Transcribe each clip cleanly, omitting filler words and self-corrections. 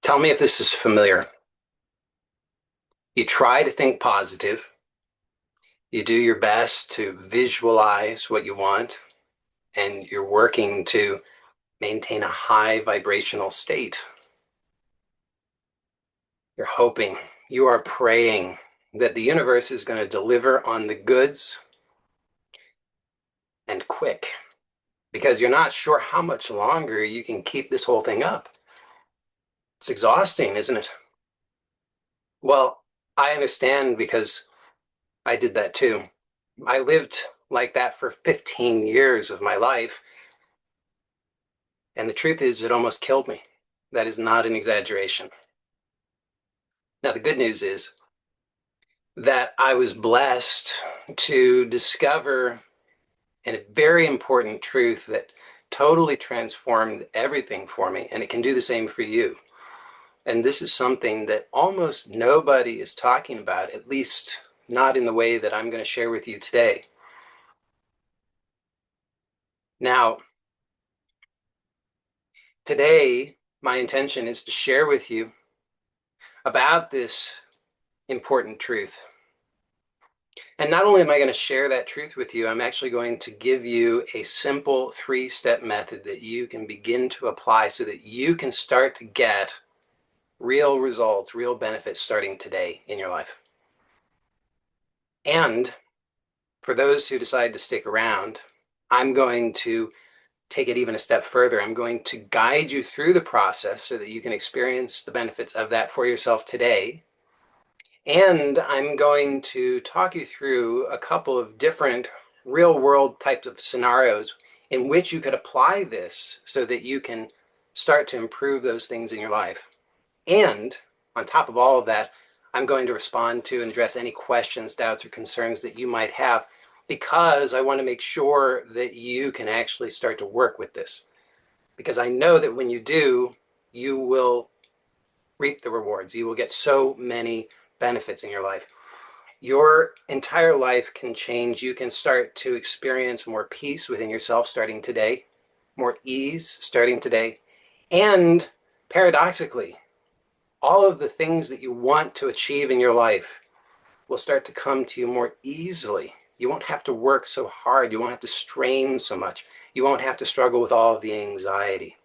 Tell me if this is familiar. You try to think positive. You do your best to visualize what you want, and you're working to maintain a high vibrational state. You're hoping, you are praying that the universe is going to deliver on the goods and quick, because you're not sure how much longer you can keep this whole thing up. It's exhausting, isn't it? Well, I understand because I did that too. I lived like that for 15 years of my life. And the truth is, it almost killed me. That is not an exaggeration. Now, the good news is that I was blessed to discover a very important truth that totally transformed everything for me. And it can do the same for you. And this is something that almost nobody is talking about, at least not in the way that I'm going to share with you today. Now, today, my intention is to share with you about this important truth. And not only am I going to share that truth with you, I'm actually going to give you a simple 3-step method that you can begin to apply so that you can start to get real results, real benefits starting today in your life. And for those who decide to stick around, I'm going to take it even a step further. I'm going to guide you through the process so that you can experience the benefits of that for yourself today. And I'm going to talk you through a couple of different real world types of scenarios in which you could apply this so that you can start to improve those things in your life. And on top of all of that, I'm going to respond to and address any questions, doubts, or concerns that you might have, because I want to make sure that you can actually start to work with this. Because I know that when you do, you will reap the rewards. You will get so many benefits in your life. Your entire life can change. You can start to experience more peace within yourself starting today, more ease starting today, and paradoxically, all of the things that you want to achieve in your life will start to come to you more easily. You won't have to work so hard. You won't have to strain so much. You won't have to struggle with all of the anxiety.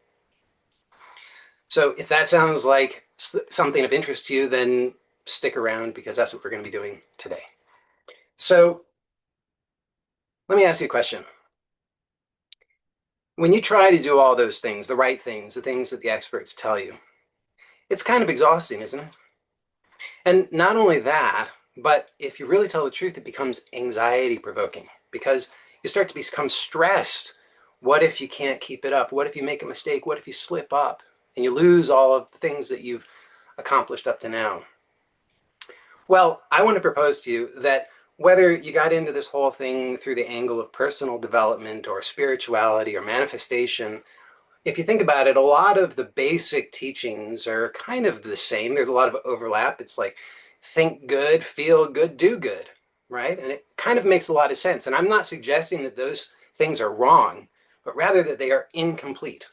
So if that sounds like something of interest to you, then stick around because that's what we're going to be doing today. So let me ask you a question. When you try to do all those things, the right things, the things that the experts tell you, it's kind of exhausting, isn't it? And not only that, but if you really tell the truth, it becomes anxiety provoking because you start to become stressed. What if you can't keep it up? What if you make a mistake? What if you slip up and you lose all of the things that you've accomplished up to now? Well, I want to propose to you that whether you got into this whole thing through the angle of personal development or spirituality or manifestation, if you think about it, a lot of the basic teachings are kind of the same. There's a lot of overlap. It's like think good, feel good, do good, right? And it kind of makes a lot of sense. And I'm not suggesting that those things are wrong, but rather that they are incomplete.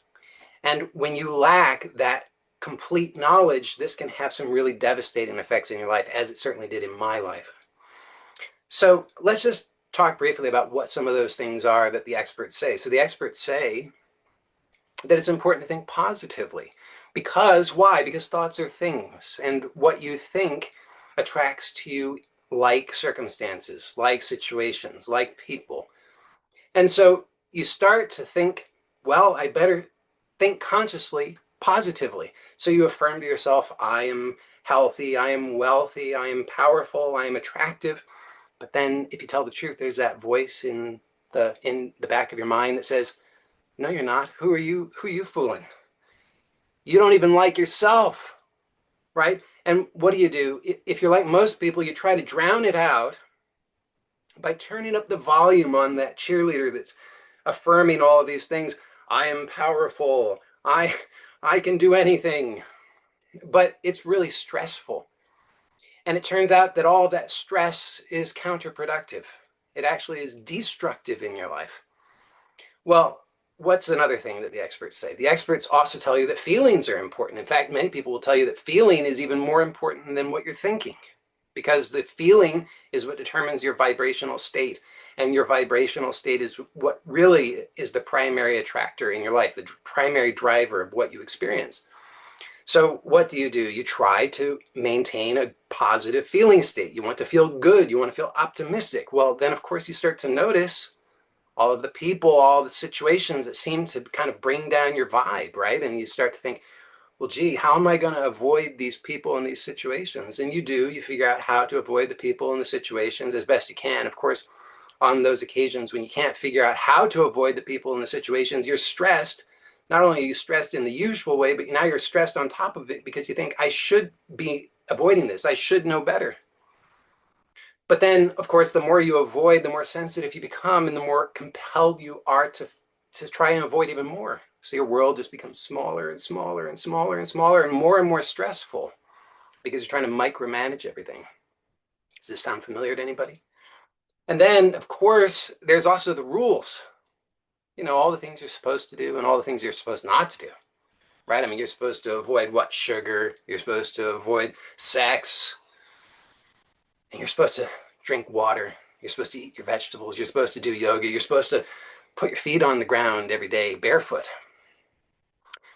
And when you lack that complete knowledge, this can have some really devastating effects in your life, as it certainly did in my life. So let's just talk briefly about what some of those things are that the experts say. So the experts say that it's important to think positively. Because why? Because thoughts are things, and what you think attracts to you like circumstances, like situations, like people. And so you start to think, well, I better think consciously, positively. So you affirm to yourself, I am healthy, I am wealthy, I am powerful, I am attractive. But then if you tell the truth, there's that voice in the back of your mind that says, no, you're not. Who are you? Who are you fooling? You don't even like yourself, right? And what do? If you're like most people, you try to drown it out by turning up the volume on that cheerleader that's affirming all of these things. I am powerful. I can do anything. But it's really stressful. And it turns out that all of that stress is counterproductive. It actually is destructive in your life. Well, what's another thing that the experts say? The experts also tell you that feelings are important. In fact, many people will tell you that feeling is even more important than what you're thinking, because the feeling is what determines your vibrational state. And your vibrational state is what really is the primary attractor in your life, the primary driver of what you experience. So what do? You try to maintain a positive feeling state. You want to feel good. You want to feel optimistic. Well, then, of course, you start to notice all of the people, all the situations that seem to kind of bring down your vibe, right? And you start to think, well, gee, how am I going to avoid these people in these situations? And you figure out how to avoid the people in the situations as best you can. Of course, on those occasions when you can't figure out how to avoid the people in the situations, you're stressed. Not only are you stressed in the usual way, but now you're stressed on top of it because you think, I should be avoiding this. I should know better. But then, of course, the more you avoid, the more sensitive you become, and the more compelled you are to try and avoid even more. So your world just becomes smaller and smaller and smaller and smaller and more stressful because you're trying to micromanage everything. Does this sound familiar to anybody? And then, of course, there's also the rules. You know, all the things you're supposed to do and all the things you're supposed not to do, right? I mean, you're supposed to avoid what? Sugar. You're supposed to avoid sex. And you're supposed to drink water. You're supposed to eat your vegetables. You're supposed to do yoga. You're supposed to put your feet on the ground every day barefoot.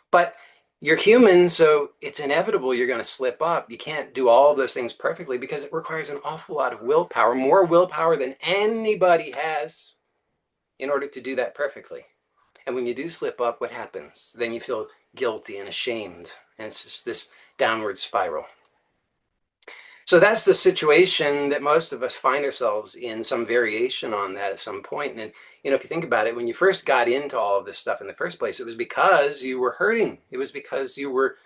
But you're human, so it's inevitable you're going to slip up. You can't do all of those things perfectly because it requires an awful lot of willpower, more willpower than anybody has in order to do that perfectly. And when you do slip up, what happens? Then you feel guilty and ashamed, and it's just this downward spiral. So that's the situation that most of us find ourselves in, some variation on that at some point. And, you know, if you think about it, when you first got into all of this stuff in the first place, it was because you were hurting. It was because you were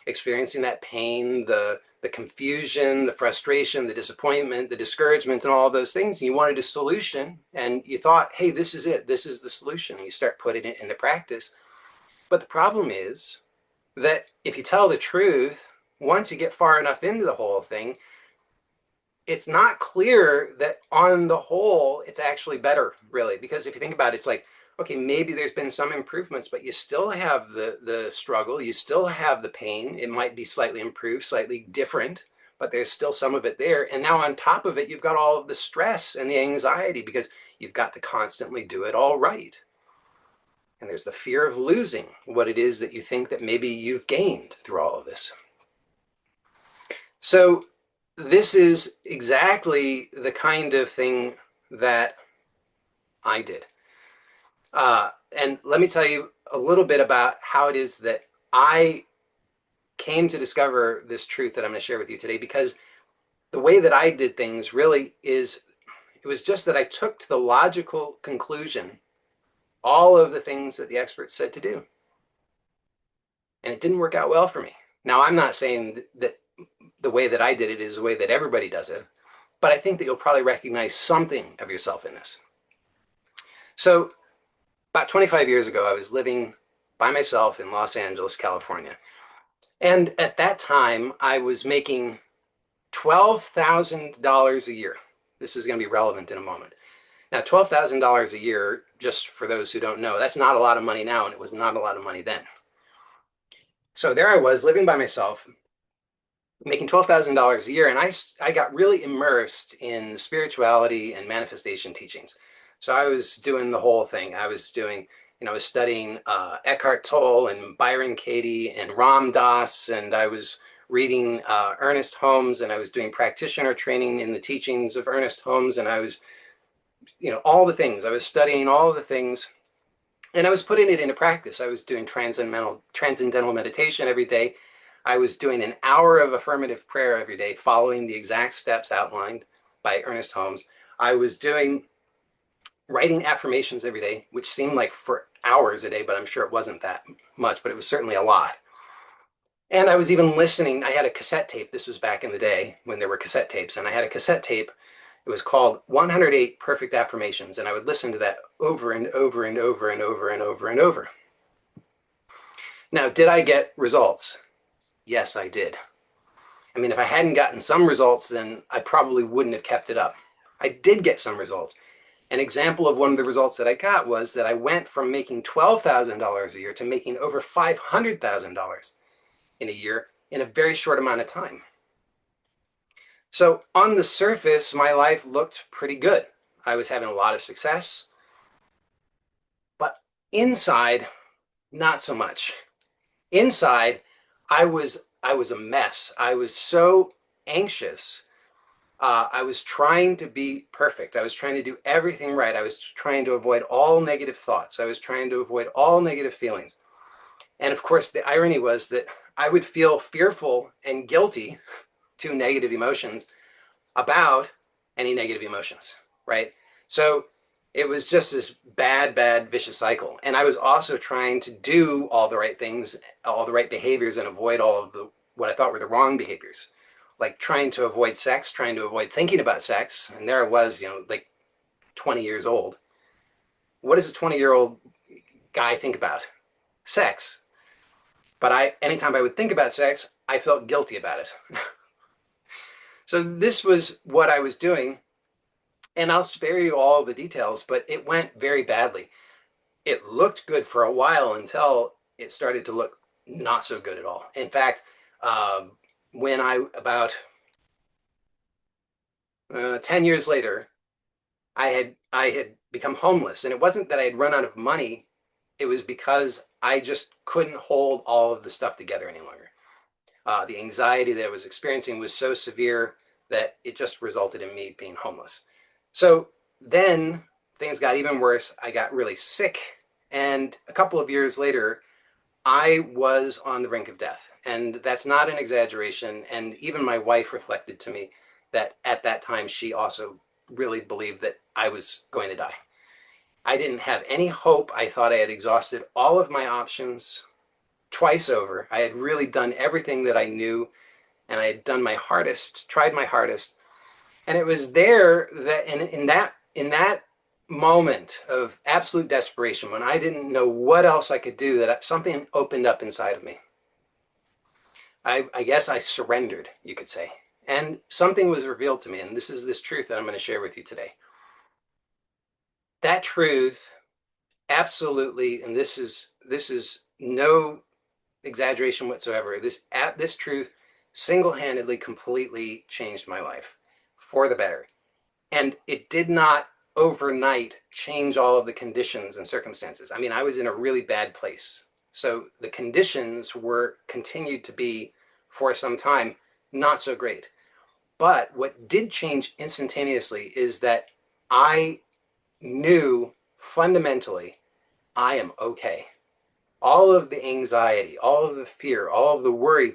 experiencing that pain, the confusion, the frustration, the disappointment, the discouragement, and all of those things. And you wanted a solution, and you thought, hey, this is it. This is the solution. And you start putting it into practice. But the problem is that if you tell the truth, once you get far enough into the whole thing, it's not clear that on the whole, it's actually better, really. Because if you think about it, it's like, okay, maybe there's been some improvements, but you still have the struggle. You still have the pain. It might be slightly improved, slightly different, but there's still some of it there. And now on top of it, you've got all of the stress and the anxiety because you've got to constantly do it all right. And there's the fear of losing what it is that you think that maybe you've gained through all of this. So this is exactly the kind of thing that I did. And let me tell you a little bit about how it is that I came to discover this truth that I'm going to share with you today, because the way that I did things really is, it was just that I took to the logical conclusion all of the things that the experts said to do. And it didn't work out well for me. Now, I'm not saying that the way that I did it is the way that everybody does it, but I think that you'll probably recognize something of yourself in this. So about 25 years ago, I was living by myself in Los Angeles, California. And at that time, I was making $12,000 a year. This is going to be relevant in a moment. Now, $12,000 a year, just for those who don't know, that's not a lot of money now, and it was not a lot of money then. So there I was living by myself, making $12,000 a year, and I got really immersed in spirituality and manifestation teachings. So I was doing the whole thing. I was doing, I was studying Eckhart Tolle and Byron Katie and Ram Dass, and I was reading Ernest Holmes, and I was doing practitioner training in the teachings of Ernest Holmes, and I was, all the things. I was studying all of the things, and I was putting it into practice. I was doing transcendental meditation every day. I was doing an hour of affirmative prayer every day, following the exact steps outlined by Ernest Holmes. I was writing affirmations every day, which seemed like for hours a day, but I'm sure it wasn't that much, but it was certainly a lot. And I was even listening. I had a cassette tape. This was back in the day when there were cassette tapes, and I had a cassette tape. It was called 108 Perfect Affirmations, and I would listen to that over and over and over and over and over and over. Now, did I get results? Yes, I did. I mean, if I hadn't gotten some results, then I probably wouldn't have kept it up. I did get some results. An example of one of the results that I got was that I went from making $12,000 a year to making over $500,000 in a year in a very short amount of time. So on the surface, my life looked pretty good. I was having a lot of success, but inside, not so much. Inside, I was a mess. I was so anxious. I was trying to be perfect. I was trying to do everything right. I was trying to avoid all negative thoughts. I was trying to avoid all negative feelings. And of course, the irony was that I would feel fearful and guilty, two negative emotions, about any negative emotions, right? So it was just this bad, bad, vicious cycle. And I was also trying to do all the right things, all the right behaviors, and avoid all of the what I thought were the wrong behaviors, like trying to avoid sex, trying to avoid thinking about sex. And there I was, like 20 years old. What does a 20-year-old guy think about? Sex. But anytime I would think about sex, I felt guilty about it. So this was what I was doing. And I'll spare you all the details, but it went very badly. It looked good for a while until it started to look not so good at all. In fact, when about 10 years later, I had become homeless. And it wasn't that I had run out of money. It was because I just couldn't hold all of the stuff together any longer. The anxiety that I was experiencing was so severe that it just resulted in me being homeless. So then things got even worse. I got really sick. And a couple of years later, I was on the brink of death. And that's not an exaggeration. And even my wife reflected to me that at that time, she also really believed that I was going to die. I didn't have any hope. I thought I had exhausted all of my options twice over. I had really done everything that I knew, and I had done my hardest, tried my hardest. And it was there that in that moment of absolute desperation, when I didn't know what else I could do, that something opened up inside of me. I guess I surrendered, you could say. And something was revealed to me, and this is this truth that I'm going to share with you today. That truth, absolutely, and this is no exaggeration whatsoever. This truth single-handedly, completely changed my life for the better. And it did not overnight change all of the conditions and circumstances. I mean, I was in a really bad place. So the conditions were continued to be for some time not so great. But what did change instantaneously is that I knew fundamentally I am okay. All of the anxiety, all of the fear, all of the worry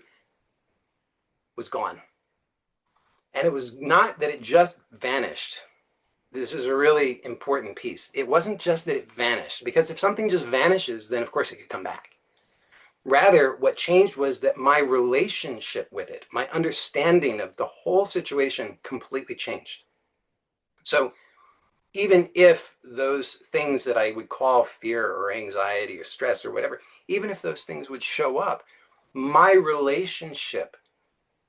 was gone. And it was not that it just vanished. This is a really important piece. It wasn't just that it vanished, because if something just vanishes, then of course it could come back. Rather, what changed was that my relationship with it, my understanding of the whole situation completely changed. So even if those things that I would call fear or anxiety or stress or whatever, even if those things would show up, my relationship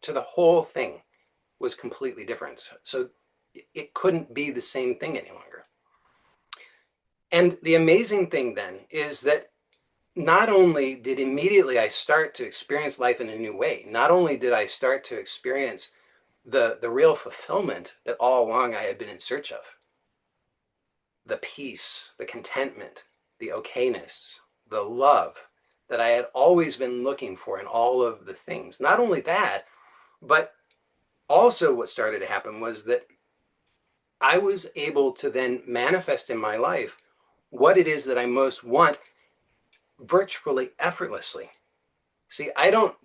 to the whole thing was completely different. So it couldn't be the same thing any longer. And the amazing thing then is that not only did immediately I start to experience life in a new way, not only did I start to experience the real fulfillment that all along I had been in search of, the peace, the contentment, the okayness, the love that I had always been looking for in all of the things. Not only that, but also what started to happen was that I was able to then manifest in my life what it is that I most want virtually effortlessly. See, I no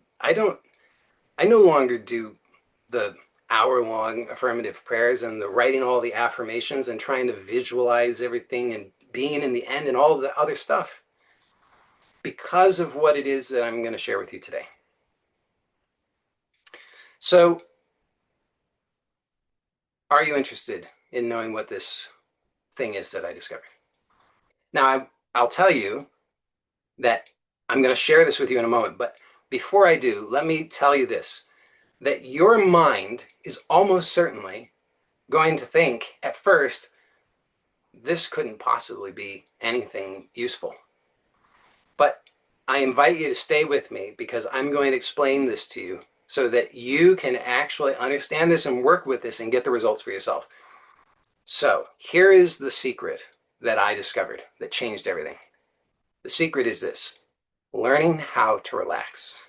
longer do the hour-long affirmative prayers and the writing all the affirmations and trying to visualize everything and being in the end and all the other stuff, because of what it is that I'm going to share with you today. So, are you interested in knowing what this thing is that I discovered? Now, I'll tell you that I'm going to share this with you in a moment, but before I do, let me tell you this, that your mind is almost certainly going to think at first, this couldn't possibly be anything useful. But I invite you to stay with me because I'm going to explain this to you so that you can actually understand this and work with this and get the results for yourself. So here is the secret that I discovered that changed everything. The secret is this: learning how to relax.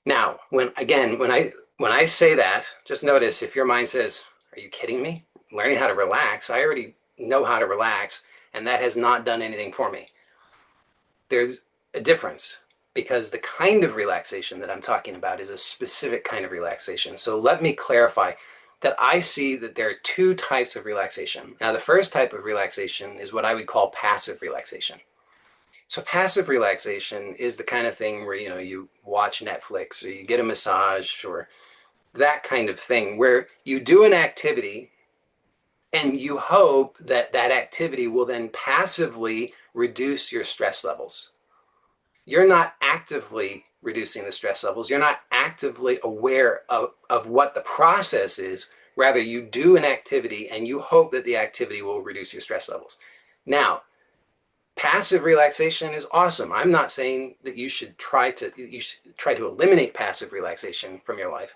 Now, when I say that, just notice if your mind says, "Are you kidding me? Learning how to relax? I already know how to relax, and that has not done anything for me." There's a difference because the kind of relaxation that I'm talking about is a specific kind of relaxation. So let me clarify that I see that there are two types of relaxation. Now, the first type of relaxation is what I would call passive relaxation. So passive relaxation is the kind of thing where, you watch Netflix or you get a massage or that kind of thing where you do an activity and you hope that that activity will then passively reduce your stress levels. You're not actively reducing the stress levels. You're not actively aware of what the process is. Rather, you do an activity and you hope that the activity will reduce your stress levels. Now, passive relaxation is awesome. I'm not saying that you should try to eliminate passive relaxation from your life.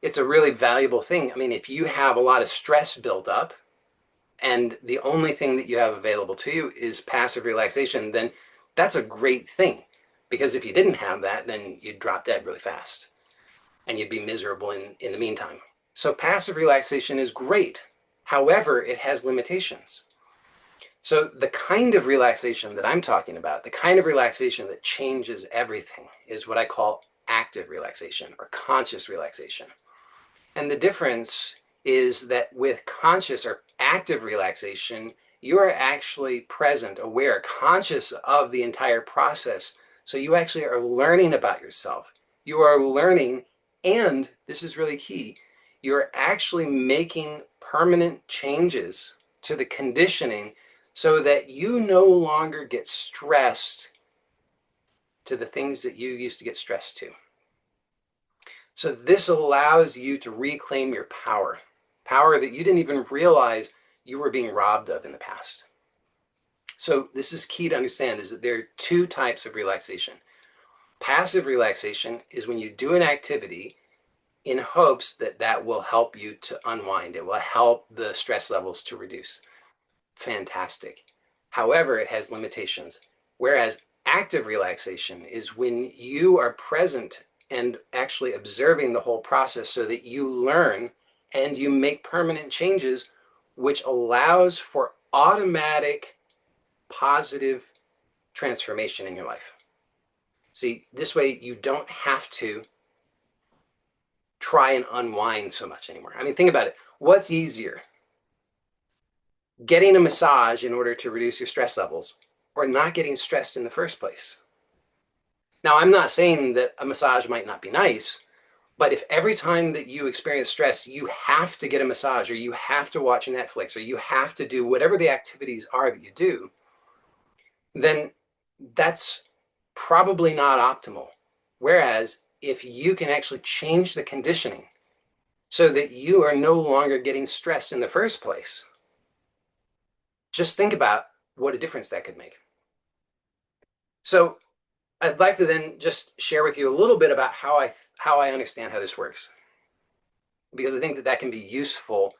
It's a really valuable thing. I mean, if you have a lot of stress built up and the only thing that you have available to you is passive relaxation, then that's a great thing. Because if you didn't have that, then you'd drop dead really fast and you'd be miserable in the meantime. So passive relaxation is great. However, it has limitations. So the kind of relaxation that I'm talking about, the kind of relaxation that changes everything, is what I call active relaxation or conscious relaxation. And the difference is that with conscious or active relaxation, you are actually present, aware, conscious of the entire process. So you actually are learning about yourself. You are learning, and this is really key, you're actually making permanent changes to the conditioning so that you no longer get stressed to the things that you used to get stressed to. So this allows you to reclaim your power, power that you didn't even realize you were being robbed of in the past. So this is key to understand, is that there are two types of relaxation. Passive relaxation is when you do an activity in hopes that that will help you to unwind. It will help the stress levels to reduce. Fantastic. However, it has limitations. Whereas active relaxation is when you are present and actually observing the whole process so that you learn and you make permanent changes, which allows for automatic positive transformation in your life. See, this way you don't have to try and unwind so much anymore. I mean, think about it. What's easier? Getting a massage in order to reduce your stress levels or not getting stressed in the first place? Now, I'm not saying that a massage might not be nice, but if every time that you experience stress, you have to get a massage or you have to watch Netflix or you have to do whatever the activities are that you do, then that's probably not optimal. Whereas if you can actually change the conditioning so that you are no longer getting stressed in the first place, just think about what a difference that could make. So I'd like to then just share with you a little bit about how I understand how this works, because I think that that can be useful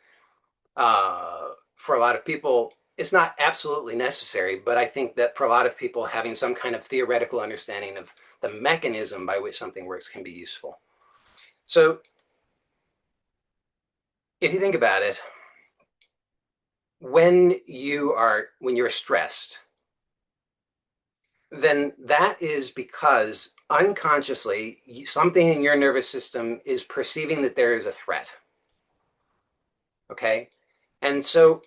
for a lot of people. It's not absolutely necessary, but I think that for a lot of people, having some kind of theoretical understanding of the mechanism by which something works can be useful. So if you think about it, when you're stressed, then that is because unconsciously something in your nervous system is perceiving that there is a threat. Okay? And so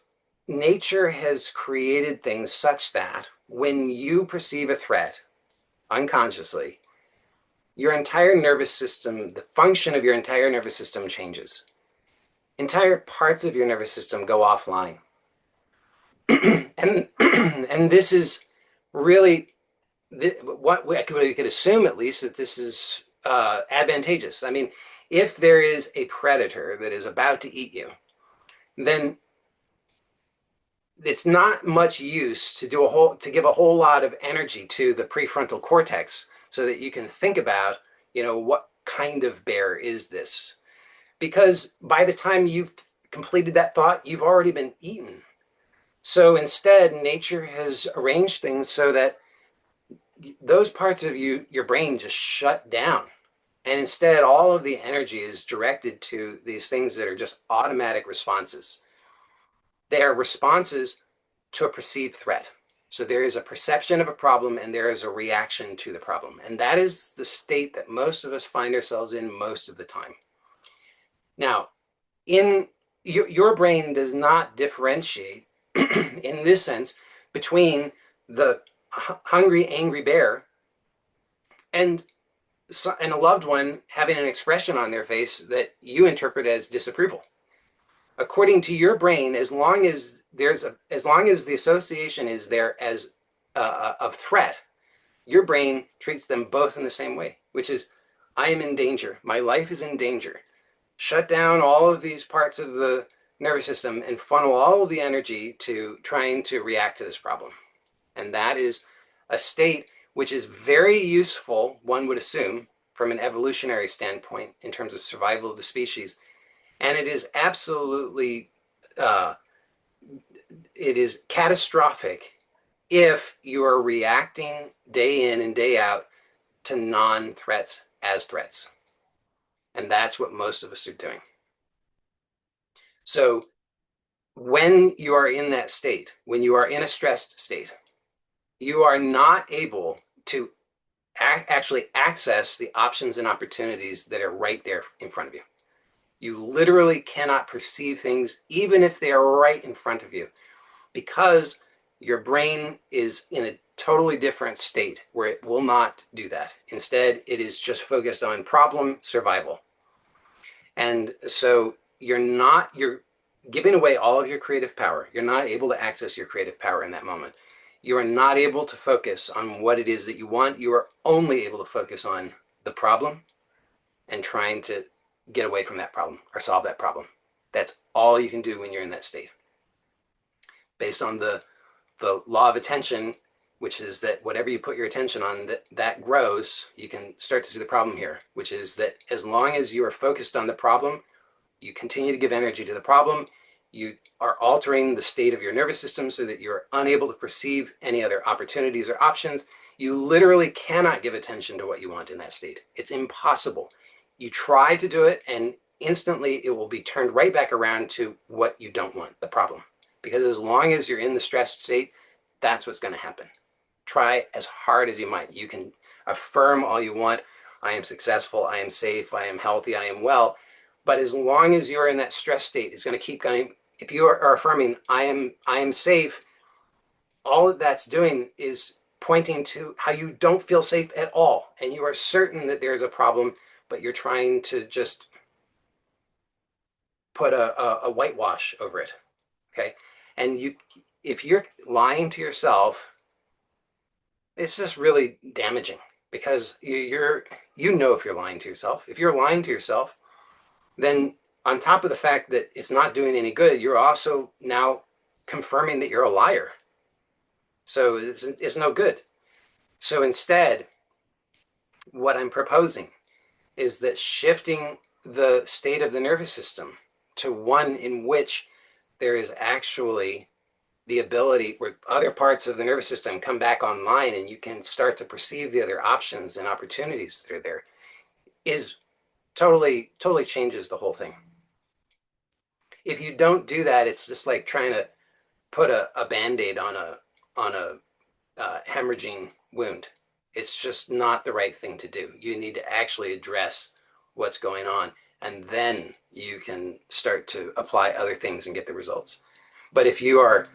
nature has created things such that when you perceive a threat unconsciously, your entire nervous system, the function of your entire nervous system changes. Entire parts of your nervous system go offline. and this is really what we could assume, at least, that this is advantageous. I mean, if there is a predator that is about to eat you, then it's not much use to give a whole lot of energy to the prefrontal cortex so that you can think about, what kind of bear is this? Because by the time you've completed that thought, you've already been eaten. So instead, nature has arranged things so that those parts of your brain just shut down. And instead, all of the energy is directed to these things that are just automatic responses. They are responses to a perceived threat. So there is a perception of a problem and there is a reaction to the problem. And that is the state that most of us find ourselves in most of the time. Now, in your brain does not differentiate in this sense between the hungry, angry bear and a loved one having an expression on their face that you interpret as disapproval. According to your brain, as long as the association is there as of threat, your brain treats them both in the same way, which is, I am in danger. My life is in danger. Shut down all of these parts of the nervous system and funnel all of the energy to trying to react to this problem. And that is a state which is very useful, one would assume, from an evolutionary standpoint in terms of survival of the species. And it is absolutely, it is catastrophic if you are reacting day in and day out to non-threats as threats. And that's what most of us are doing. So when you are in that state, when you are in a stressed state, you are not able to actually access the options and opportunities that are right there in front of you. You literally cannot perceive things even if they are right in front of you because your brain is in a totally different state where it will not do that. Instead, it is just focused on problem survival. And so you're giving away all of your creative power. You're not able to access your creative power in that moment. You are not able to focus on what it is that you want. You are only able to focus on the problem and trying to get away from that problem or solve that problem. That's all you can do when you're in that state. Based on the law of attention, which is that whatever you put your attention on, that grows, you can start to see the problem here, which is that as long as you are focused on the problem, you continue to give energy to the problem, you are altering the state of your nervous system so that you're unable to perceive any other opportunities or options. You literally cannot give attention to what you want in that state. It's impossible. You try to do it and instantly it will be turned right back around to what you don't want, the problem. Because as long as you're in the stressed state, that's what's going to happen. Try as hard as you might. You can affirm all you want. I am successful. I am safe. I am healthy. I am well. But as long as you're in that stress state, it's going to keep going. If you are affirming, I am safe, all that that's doing is pointing to how you don't feel safe at all. And you are certain that there's a problem, but you're trying to just put a whitewash over it. Okay. And if you're lying to yourself, it's just really damaging because you know if you're lying to yourself. If you're lying to yourself, then on top of the fact that it's not doing any good, you're also now confirming that you're a liar. So it's no good. So instead, what I'm proposing is that shifting the state of the nervous system to one in which there is actually the ability where other parts of the nervous system come back online and you can start to perceive the other options and opportunities that are there is totally changes the whole thing. If you don't do that, it's just like trying to put a band-aid on a hemorrhaging wound. It's just not the right thing to do. You need to actually address what's going on, and then you can start to apply other things and get the results. But if you are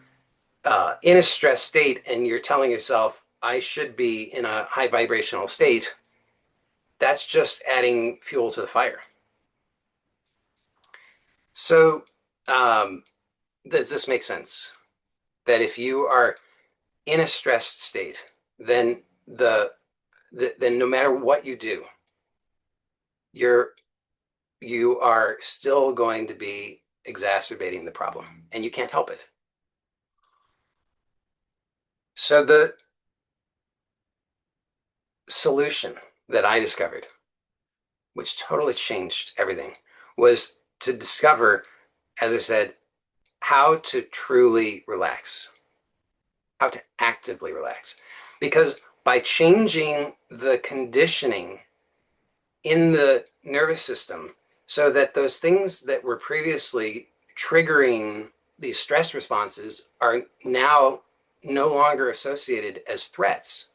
in a stress state and you're telling yourself, I should be in a high vibrational state, that's just adding fuel to the fire. So, does this make sense? That if you are in a stressed state, then then no matter what you do, you are still going to be exacerbating the problem, and you can't help it. So the solution that I discovered, which totally changed everything, was to discover, as I said, how to truly relax, how to actively relax. Because by changing the conditioning in the nervous system so that those things that were previously triggering these stress responses are now no longer associated as threats,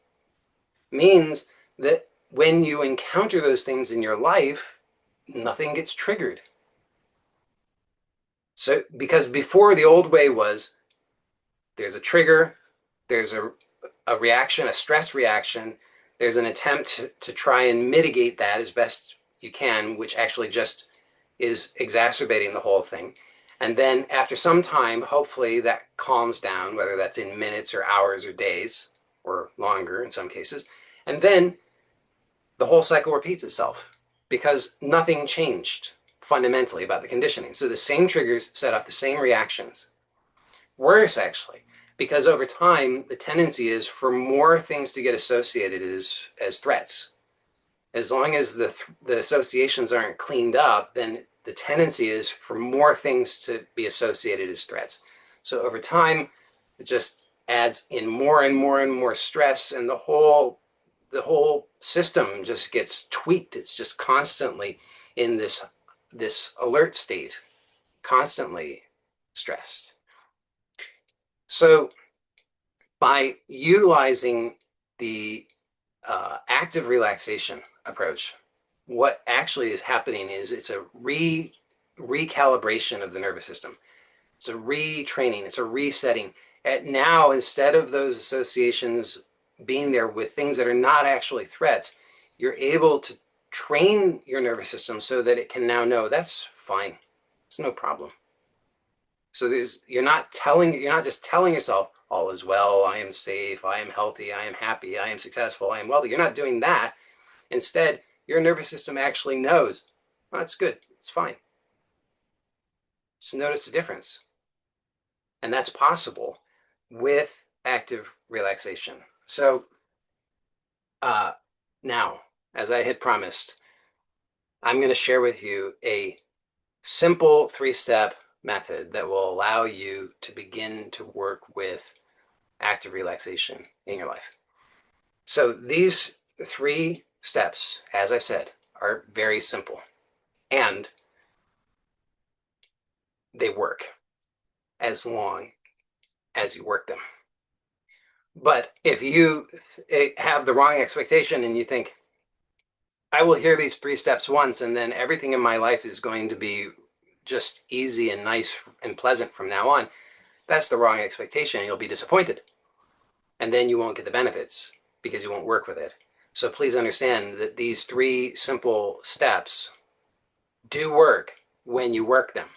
means that when you encounter those things in your life, nothing gets triggered. So, because before the old way was there's a trigger, there's a reaction, a stress reaction, there's an attempt to try and mitigate that as best you can, which actually just is exacerbating the whole thing. And then after some time, hopefully that calms down, whether that's in minutes or hours or days or longer in some cases. And then the whole cycle repeats itself because nothing changed fundamentally about the conditioning. So the same triggers set off the same reactions. Worse, actually, because over time, the tendency is for more things to get associated as threats. As long as the associations aren't cleaned up, then the tendency is for more things to be associated as threats. So over time, it just adds in more and more and more stress, and the whole system just gets tweaked. It's just constantly in this alert state, constantly stressed. So by utilizing the active relaxation approach, what actually is happening is it's a recalibration of the nervous system. It's a retraining, it's a resetting. Now, instead of those associations being there with things that are not actually threats, you're able to train your nervous system so that it can now know that's fine. It's no problem. So you're not just telling yourself all is well, I am safe, I am healthy, I am happy, I am successful, I am wealthy. You're not doing that. Instead, your nervous system actually knows, oh, that's good, it's fine. Just notice the difference. And that's possible with active relaxation. So now, as I had promised, I'm going to share with you a simple 3-step method that will allow you to begin to work with active relaxation in your life. So these 3 steps, as I've said, are very simple and they work as long as you work them. But if you have the wrong expectation and you think, I will hear these 3 steps once and then everything in my life is going to be just easy and nice and pleasant from now on, that's the wrong expectation. You'll be disappointed. And then you won't get the benefits because you won't work with it. So please understand that these 3 simple steps do work when you work them.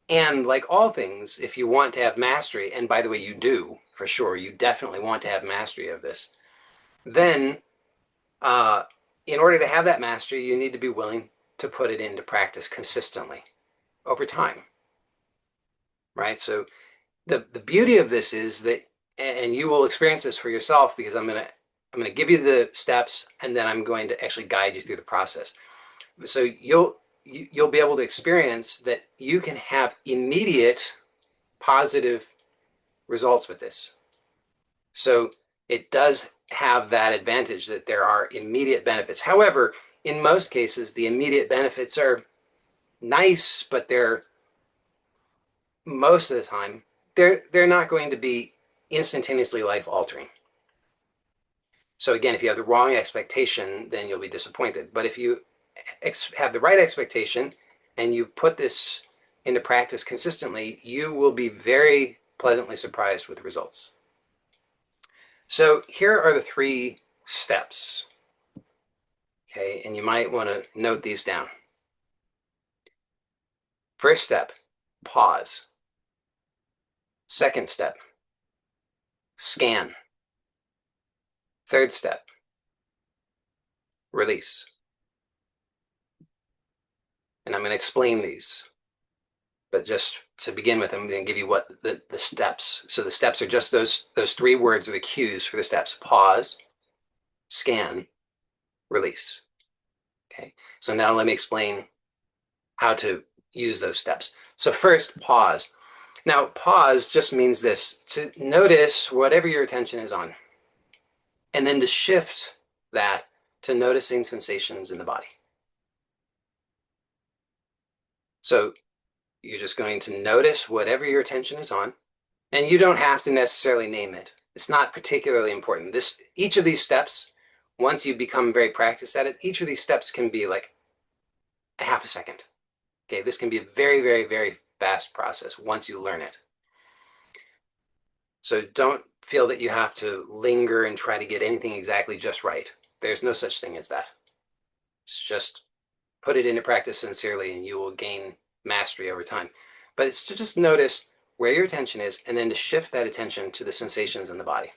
And like all things, if you want to have mastery, and by the way, you do, for sure, you definitely want to have mastery of this, then in order to have that mastery, you need to be willing to put it into practice consistently over time, right? So the beauty of this is that, and you will experience this for yourself because I'm gonna give you the steps and then I'm going to actually guide you through the process. So you'll be able to experience that you can have immediate positive results with this. So it does have that advantage that there are immediate benefits. However, in most cases, the immediate benefits are nice, but they're most of the time they're not going to be instantaneously life altering. So again, if you have the wrong expectation, then you'll be disappointed. But if you have the right expectation and you put this into practice consistently, you will be very pleasantly surprised with the results. So here are the 3 steps. Okay, and you might want to note these down. First step, pause. Second step, scan. Third step, release. And I'm going to explain these, but just to begin with, I'm going to give you what the steps. So the steps are just those 3 words are the cues for the steps: pause, scan, release. Okay. So now let me explain how to use those steps. So first, pause. Now, pause just means this: to notice whatever your attention is on, and then to shift that to noticing sensations in the body. So you're just going to notice whatever your attention is on, and you don't have to necessarily name it. It's not particularly important. Each of these steps, once you become very practiced at it, each of these steps can be like a half a second. Okay, this can be a very, very, very fast process once you learn it. So don't feel that you have to linger and try to get anything exactly just right. There's no such thing as that. It's just put it into practice sincerely and you will gain mastery over time. But it's to just notice where your attention is and then to shift that attention to the sensations in the body.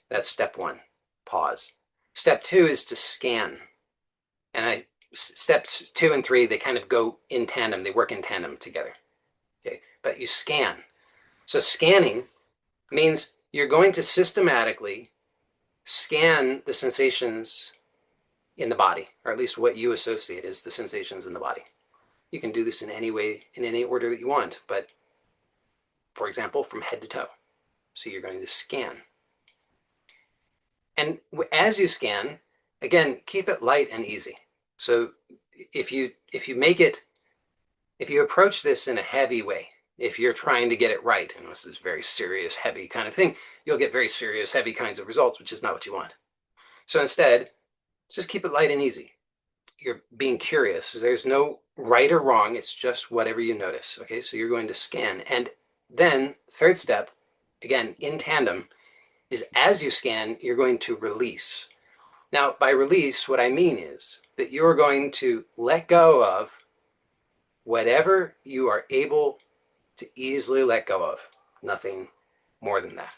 That's step 1, pause. Step 2 is to scan. And steps 2 and 3, they kind of go in tandem. They work in tandem together. Okay, but you scan. So scanning means you're going to systematically scan the sensations in the body, or at least what you associate as the sensations in the body. You can do this in any way, in any order that you want, but for example, from head to toe. So you're going to scan. And as you scan, again, keep it light and easy. So if you approach this in a heavy way, if you're trying to get it right, and this is very serious, heavy kind of thing, you'll get very serious, heavy kinds of results, which is not what you want. So instead, just keep it light and easy. You're being curious. There's no right or wrong. It's just whatever you notice. Okay, so you're going to scan. And then, third step, again, in tandem, is as you scan, you're going to release. Now, by release, what I mean is that you're going to let go of whatever you are able to easily let go of. Nothing more than that.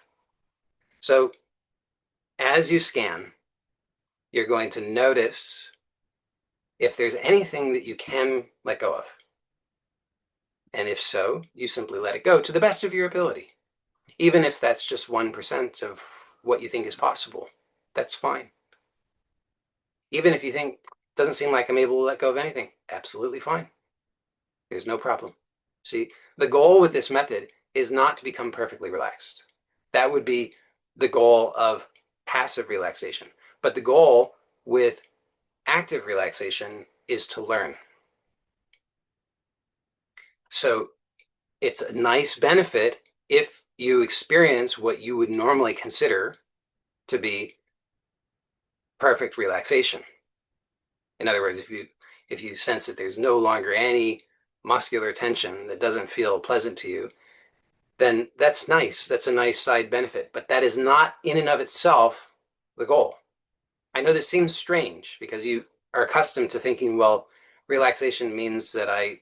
So as you scan, you're going to notice if there's anything that you can let go of. And if so, you simply let it go to the best of your ability. Even if that's just 1% of what you think is possible, that's fine. Even if you think, it doesn't seem like I'm able to let go of anything, absolutely fine. There's no problem. See, the goal with this method is not to become perfectly relaxed. That would be the goal of passive relaxation. But the goal with active relaxation is to learn. So it's a nice benefit if you experience what you would normally consider to be perfect relaxation. In other words, if you sense that there's no longer any muscular tension that doesn't feel pleasant to you, then that's nice. That's a nice side benefit. But that is not in and of itself the goal. I know this seems strange because you are accustomed to thinking, well, relaxation means that I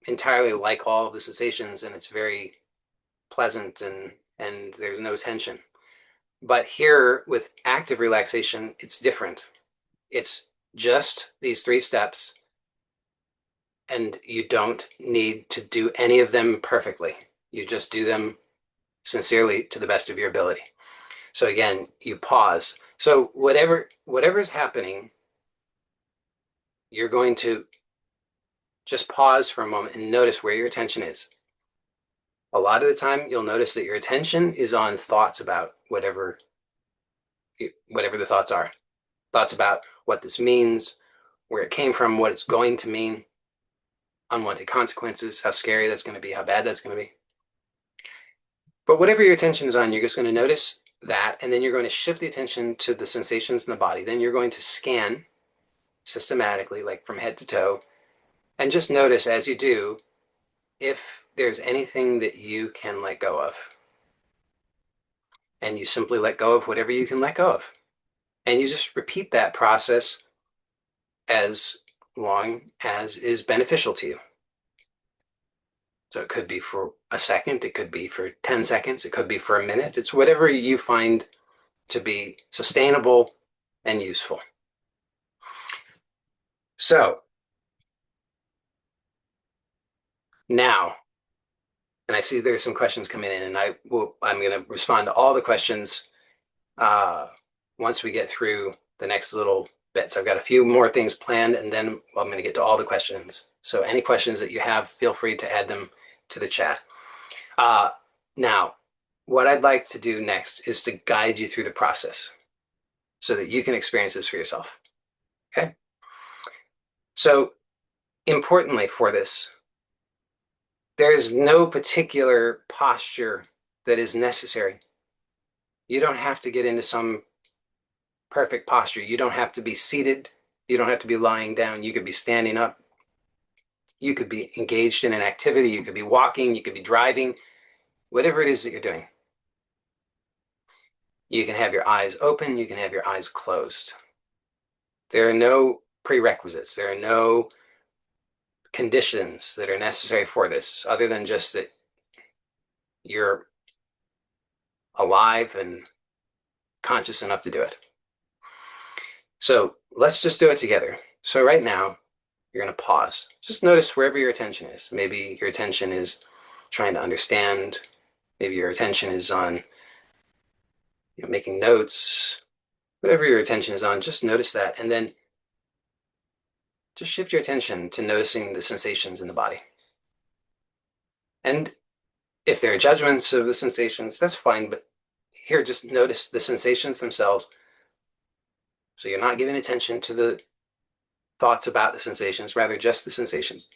entirely like all of the sensations and it's very pleasant and there's no tension. But here with active relaxation, it's different. It's just these 3 steps, and you don't need to do any of them perfectly. You just do them sincerely to the best of your ability. So again, you pause. So whatever is happening, you're going to just pause for a moment and notice where your attention is. A lot of the time, you'll notice that your attention is on thoughts about whatever the thoughts are. Thoughts about what this means, where it came from, what it's going to mean, unwanted consequences, how scary that's going to be, how bad that's going to be. But whatever your attention is on, you're just going to notice that, and then you're going to shift the attention to the sensations in the body. Then you're going to scan systematically, like from head to toe, and just notice as you do if there's anything that you can let go of. And you simply let go of whatever you can let go of. And you just repeat that process as long as is beneficial to you. So it could be for a second, it could be for 10 seconds, it could be for a minute. It's whatever you find to be sustainable and useful. So now And I see there's some questions coming in, and I'm going to respond to all the questions once we get through the next little bits. I've got a few more things planned, and then I'm going to get to all the questions. So any questions that you have, feel free to add them to the chat. Now, what I'd like to do next is to guide you through the process so that you can experience this for yourself. Okay? So importantly for this, there's no particular posture that is necessary. You don't have to get into some perfect posture. You don't have to be seated. You don't have to be lying down. You could be standing up. You could be engaged in an activity. You could be walking. You could be driving. Whatever it is that you're doing. You can have your eyes open. You can have your eyes closed. There are no prerequisites. There are no conditions that are necessary for this other than just that you're alive and conscious enough to do it. So let's just do it together. So right now, you're going to pause. Just notice wherever your attention is. Maybe your attention is trying to understand. Maybe your attention is on making notes. Whatever your attention is on, just notice that. And then just shift your attention to noticing the sensations in the body. And if there are judgments of the sensations, that's fine. But here, just notice the sensations themselves. So you're not giving attention to the thoughts about the sensations, rather just the sensations.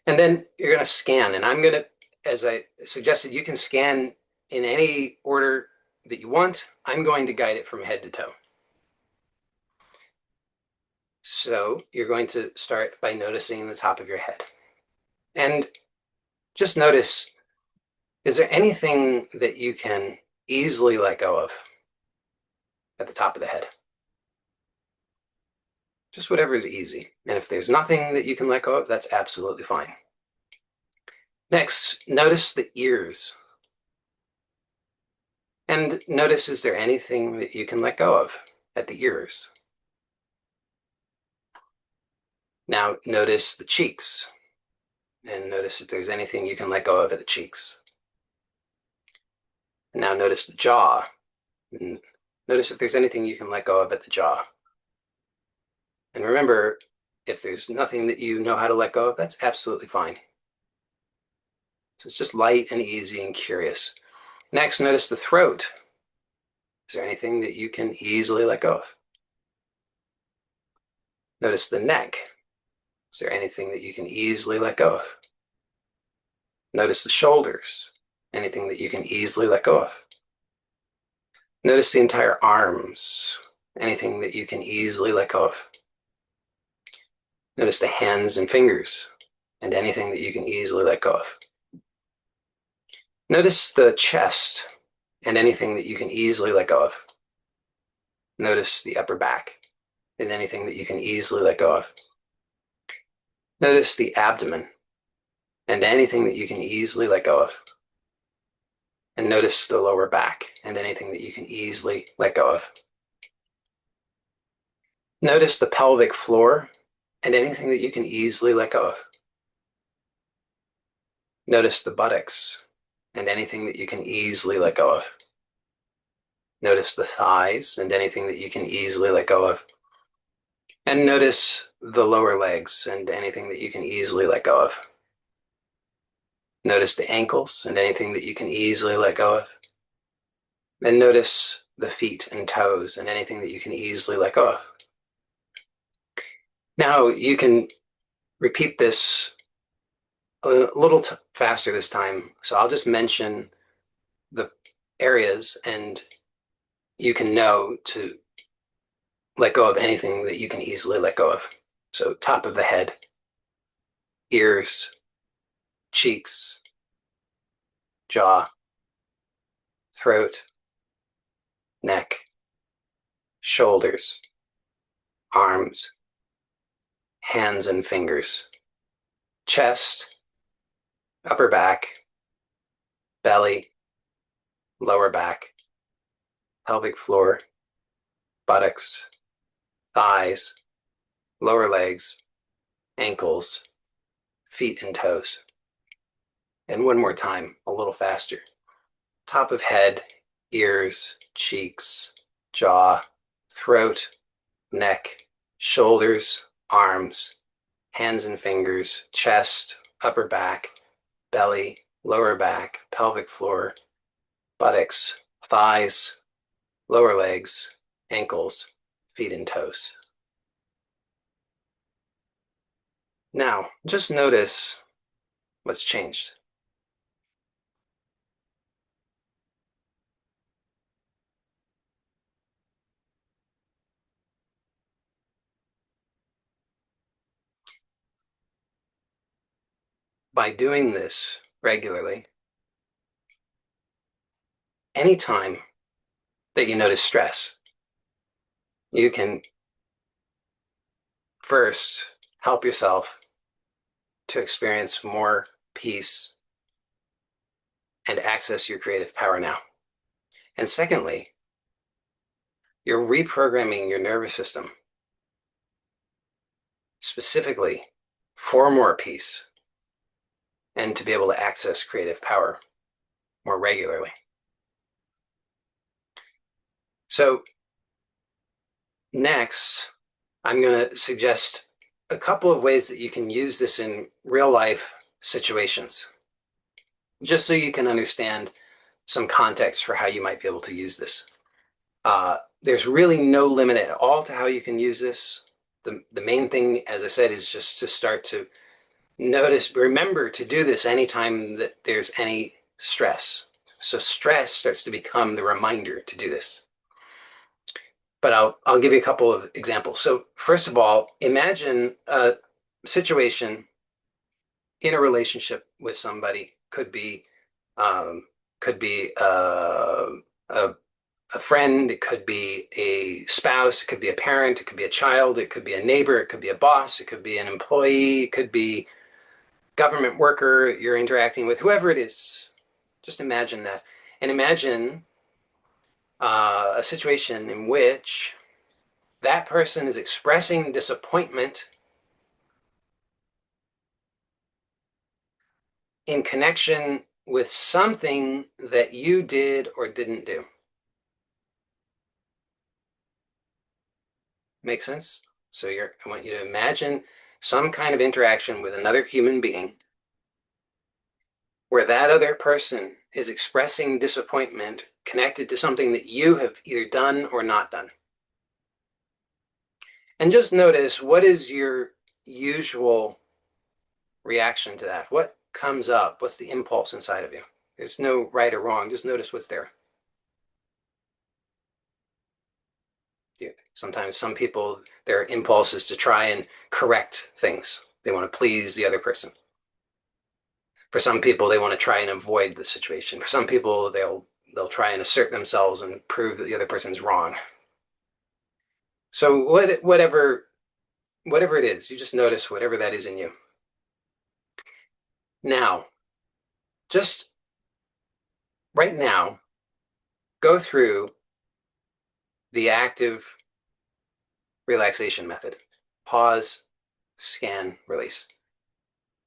And then you're going to scan. And I'm going to, as I suggested, you can scan in any order that you want. I'm going to guide it from head to toe. So you're going to start by noticing the top of your head. And just notice, is there anything that you can easily let go of at the top of the head? Just whatever is easy. And if there's nothing that you can let go of, that's absolutely fine. Next, notice the ears. And notice, is there anything that you can let go of at the ears? Now notice the cheeks. And notice if there's anything you can let go of at the cheeks. And now notice the jaw. And notice if there's anything you can let go of at the jaw. And remember, if there's nothing that you know how to let go of, that's absolutely fine. So it's just light and easy and curious. Next, notice the throat. Is there anything that you can easily let go of? Notice the neck. Is there anything that you can easily let go of? Notice the shoulders. Anything that you can easily let go of? Notice the entire arms. Anything that you can easily let go of? Notice the hands and fingers, and anything that you can easily let go of. Notice the chest, and anything that you can easily let go of. Notice the upper back, and anything that you can easily let go of. Notice the abdomen, and anything that you can easily let go of. And notice the lower back, and anything that you can easily let go of. Notice the pelvic floor, and anything that you can easily let go of. Notice the buttocks, and anything that you can easily let go of. Notice the thighs, and anything that you can easily let go of. And notice the lower legs, and anything that you can easily let go of. Notice the ankles, and anything that you can easily let go of. And notice the feet and toes, and anything that you can easily let go of. Now you can repeat this a little faster this time. So I'll just mention the areas, and you can know to let go of anything that you can easily let go of. So top of the head, ears, cheeks, jaw, throat, neck, shoulders, arms, hands and fingers, chest, upper back, belly, lower back, pelvic floor, buttocks, thighs, lower legs, ankles, feet and toes. And one more time, a little faster. Top of head, ears, cheeks, jaw, throat, neck, shoulders, arms, hands and fingers, chest, upper back, belly, lower back, pelvic floor, buttocks, thighs, lower legs, ankles, feet and toes. Now, just notice what's changed. By doing this regularly, anytime that you notice stress, you can first help yourself to experience more peace and access your creative power now. And secondly, you're reprogramming your nervous system specifically for more peace and to be able to access creative power more regularly. So next, I'm going to suggest a couple of ways that you can use this in real life situations, just so you can understand some context for how you might be able to use this. There's really no limit at all to how you can use this. The main thing, as I said, is just to start to notice, remember to do this anytime that there's any stress. So stress starts to become the reminder to do this. But I'll give you a couple of examples. So first of all, imagine a situation in a relationship with somebody. Um, could be a a friend, it could be a spouse, it could be a parent, it could be a child, it could be a neighbor, it could be a boss, it could be an employee, it could be government worker you're interacting with, whoever it is. Just imagine that. And imagine a situation in which that person is expressing disappointment in connection with something that you did or didn't do. Make sense? So I want you to imagine some kind of interaction with another human being where that other person is expressing disappointment connected to something that you have either done or not done. And just notice, what is your usual reaction to that? What comes up? What's the impulse inside of you? There's no right or wrong. Just notice what's there. Sometimes some people, their impulse is to try and correct things. They want to please the other person. For some people, they want to try and avoid the situation. For some people, they'll try and assert themselves and prove that the other person's wrong. So whatever it is, you just notice whatever that is in you. Now, just right now, go through the active relaxation method. Pause, scan, release.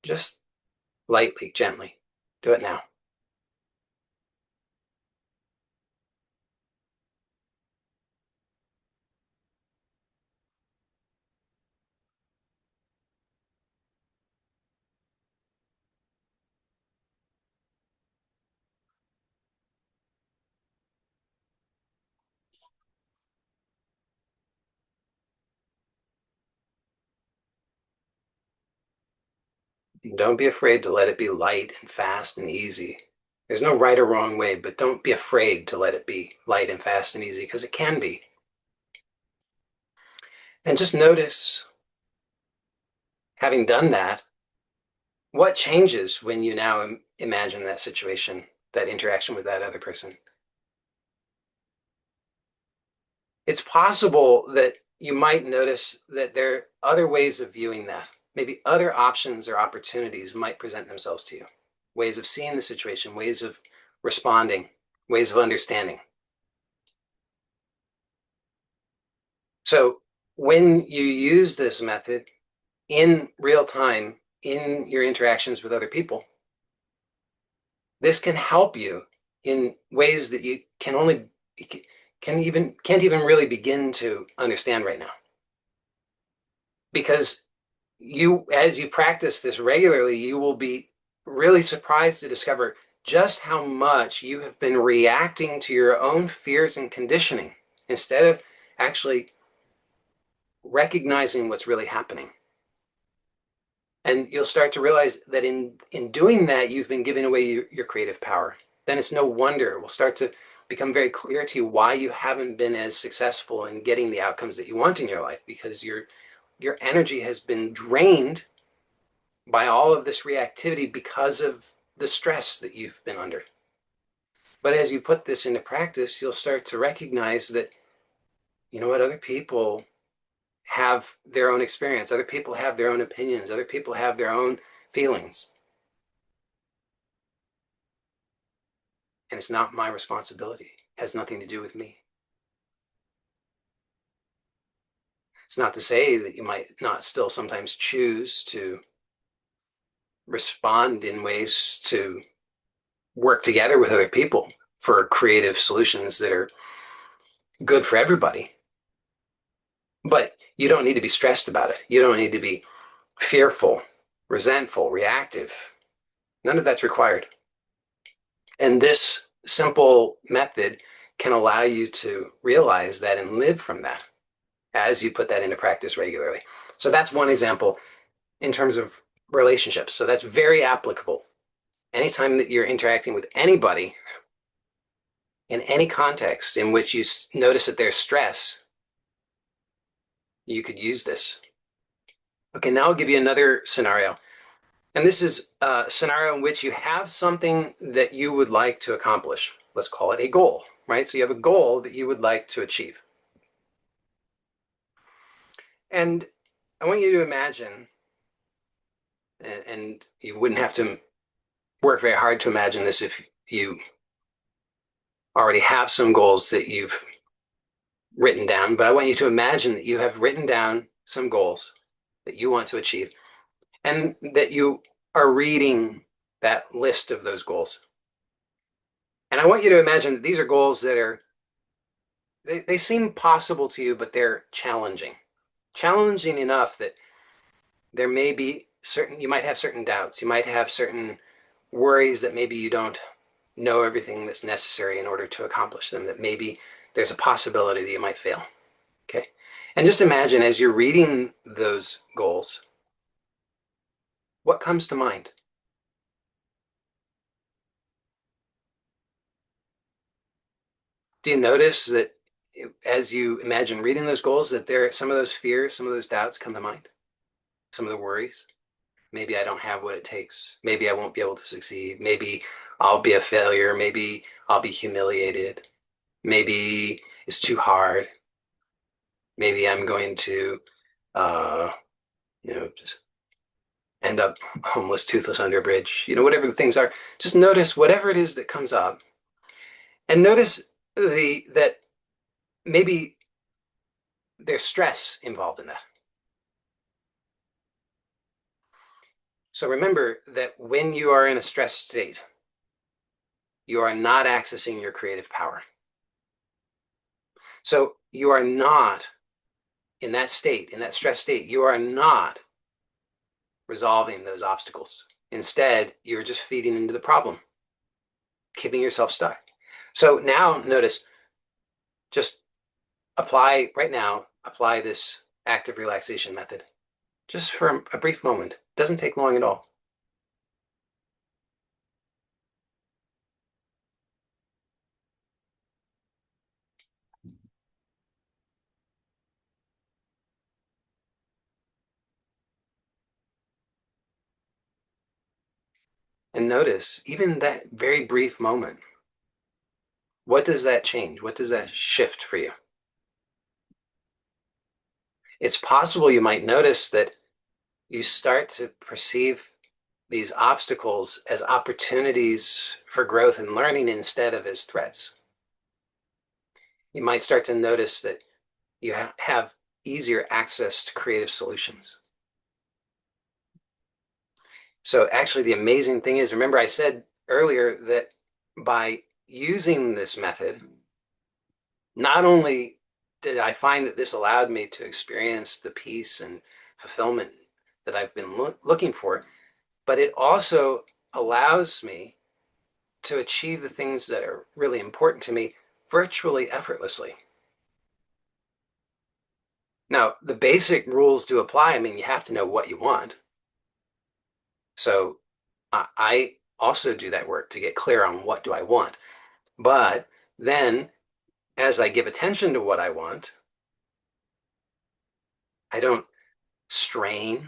Just lightly, gently. Do it now. Don't be afraid to let it be light and fast and easy. There's no right or wrong way, but don't be afraid to let it be light and fast and easy, because it can be. And just notice, having done that, what changes when you now imagine that situation, that interaction with that other person. It's possible that you might notice that there are other ways of viewing that. Maybe other options or opportunities might present themselves to you. Ways of seeing the situation, ways of responding, ways of understanding. So when you use this method in real time, in your interactions with other people, This can help you in ways that you can't even really begin to understand right now. Because as you practice this regularly, you will be really surprised to discover just how much you have been reacting to your own fears and conditioning instead of actually recognizing what's really happening. And you'll start to realize that in doing that, you've been giving away your creative power. Then it's no wonder it will start to become very clear to you why you haven't been as successful in getting the outcomes that you want in your life, because your energy has been drained by all of this reactivity because of the stress that you've been under. But as you put this into practice, you'll start to recognize that, you know what, other people have their own experience. Other people have their own opinions. Other people have their own feelings. And it's not my responsibility. It has nothing to do with me. It's not to say that you might not still sometimes choose to respond in ways to work together with other people for creative solutions that are good for everybody. But you don't need to be stressed about it. You don't need to be fearful, resentful, reactive. None of that's required. And this simple method can allow you to realize that and live from that as you put that into practice regularly. So that's one example in terms of relationships. So that's very applicable. Anytime that you're interacting with anybody in any context in which you notice that there's stress, you could use this. Okay, now I'll give you another scenario. And this is a scenario in which you have something that you would like to accomplish. Let's call it a goal, right? So you have a goal that you would like to achieve. And I want you to imagine, and you wouldn't have to work very hard to imagine this if you already have some goals that you've written down, but I want you to imagine that you have written down some goals that you want to achieve and that you are reading that list of those goals. And I want you to imagine that these are goals that they seem possible to you, but they're challenging. Challenging enough that there may be you might have certain doubts. You might have certain worries that maybe you don't know everything that's necessary in order to accomplish them, that maybe there's a possibility that you might fail. Okay. And just imagine as you're reading those goals, what comes to mind? Do you notice that as you imagine reading those goals, that there some of those fears, some of those doubts come to mind? Some of the worries? Maybe I don't have what it takes. Maybe I won't be able to succeed. Maybe I'll be a failure. Maybe I'll be humiliated. Maybe it's too hard. Maybe I'm going to, uh, just end up homeless, toothless under a bridge. Whatever the things are, just notice whatever it is that comes up, and notice that maybe there's stress involved in that. So remember that when you are in a stressed state, you are not accessing your creative power. So you are not in that state, in that stress state, you are not resolving those obstacles. Instead, you're just feeding into the problem, keeping yourself stuck. So now notice, just apply this active relaxation method just for a brief moment. It doesn't take long at all. And notice, even that very brief moment, what does that change? What does that shift for you? It's possible you might notice that you start to perceive these obstacles as opportunities for growth and learning instead of as threats. You might start to notice that you have easier access to creative solutions. So actually the amazing thing is, remember I said earlier that by using this method, not only did I find that this allowed me to experience the peace and fulfillment that I've been looking for, but it also allows me to achieve the things that are really important to me virtually effortlessly. Now, the basic rules do apply. I mean, you have to know what you want. So I also do that work to get clear on what do I want. But then as I give attention to what I want, I don't strain.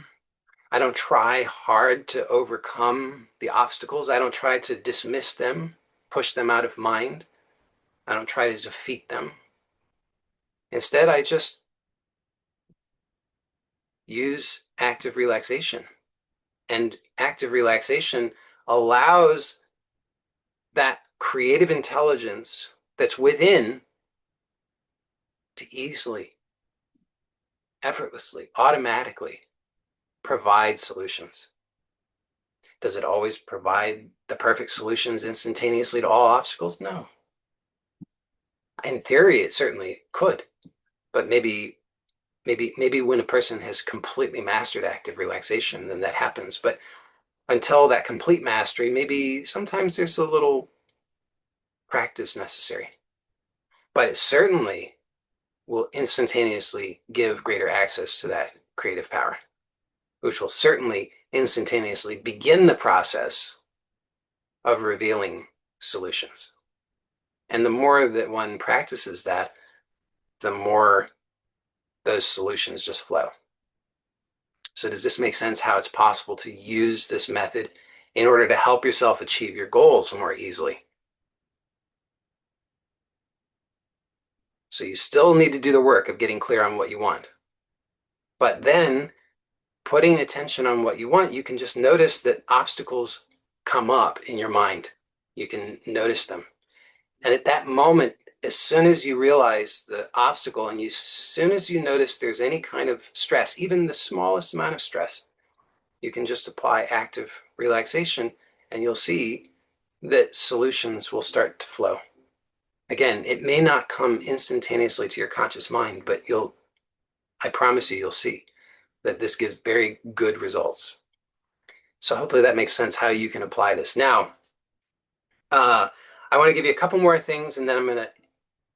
I don't try hard to overcome the obstacles. I don't try to dismiss them, push them out of mind. I don't try to defeat them. Instead, I just use active relaxation. And active relaxation allows that creative intelligence that's within to easily, effortlessly, automatically provide solutions. Does it always provide the perfect solutions instantaneously to all obstacles? No. In theory, it certainly could, but maybe when a person has completely mastered active relaxation, then that happens. But until that complete mastery, maybe sometimes there's a little practice necessary. But it certainly will instantaneously give greater access to that creative power, which will certainly instantaneously begin the process of revealing solutions. And the more that one practices that, the more those solutions just flow. So does this make sense how it's possible to use this method in order to help yourself achieve your goals more easily? So you still need to do the work of getting clear on what you want. But then putting attention on what you want, you can just notice that obstacles come up in your mind. You can notice them. And at that moment, as soon as you realize the obstacle and as soon as you notice there's any kind of stress, even the smallest amount of stress, you can just apply active relaxation and you'll see that solutions will start to flow. Again, it may not come instantaneously to your conscious mind, but I promise you'll see that this gives very good results. So hopefully that makes sense how you can apply this. Now, I want to give you a couple more things and then I'm going to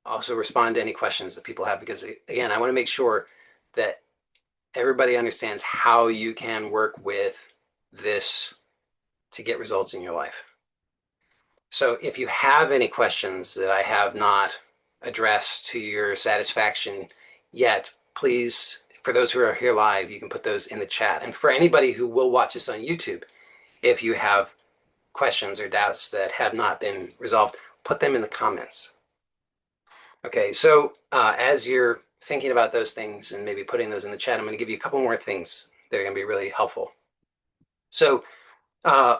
also respond to any questions that people have because again, I want to make sure that everybody understands how you can work with this to get results in your life. So if you have any questions that I have not addressed to your satisfaction yet, please, for those who are here live, you can put those in the chat. And for anybody who will watch us on YouTube, if you have questions or doubts that have not been resolved, put them in the comments. Okay, so as you're thinking about those things and maybe putting those in the chat, I'm going to give you a couple more things that are going to be really helpful. So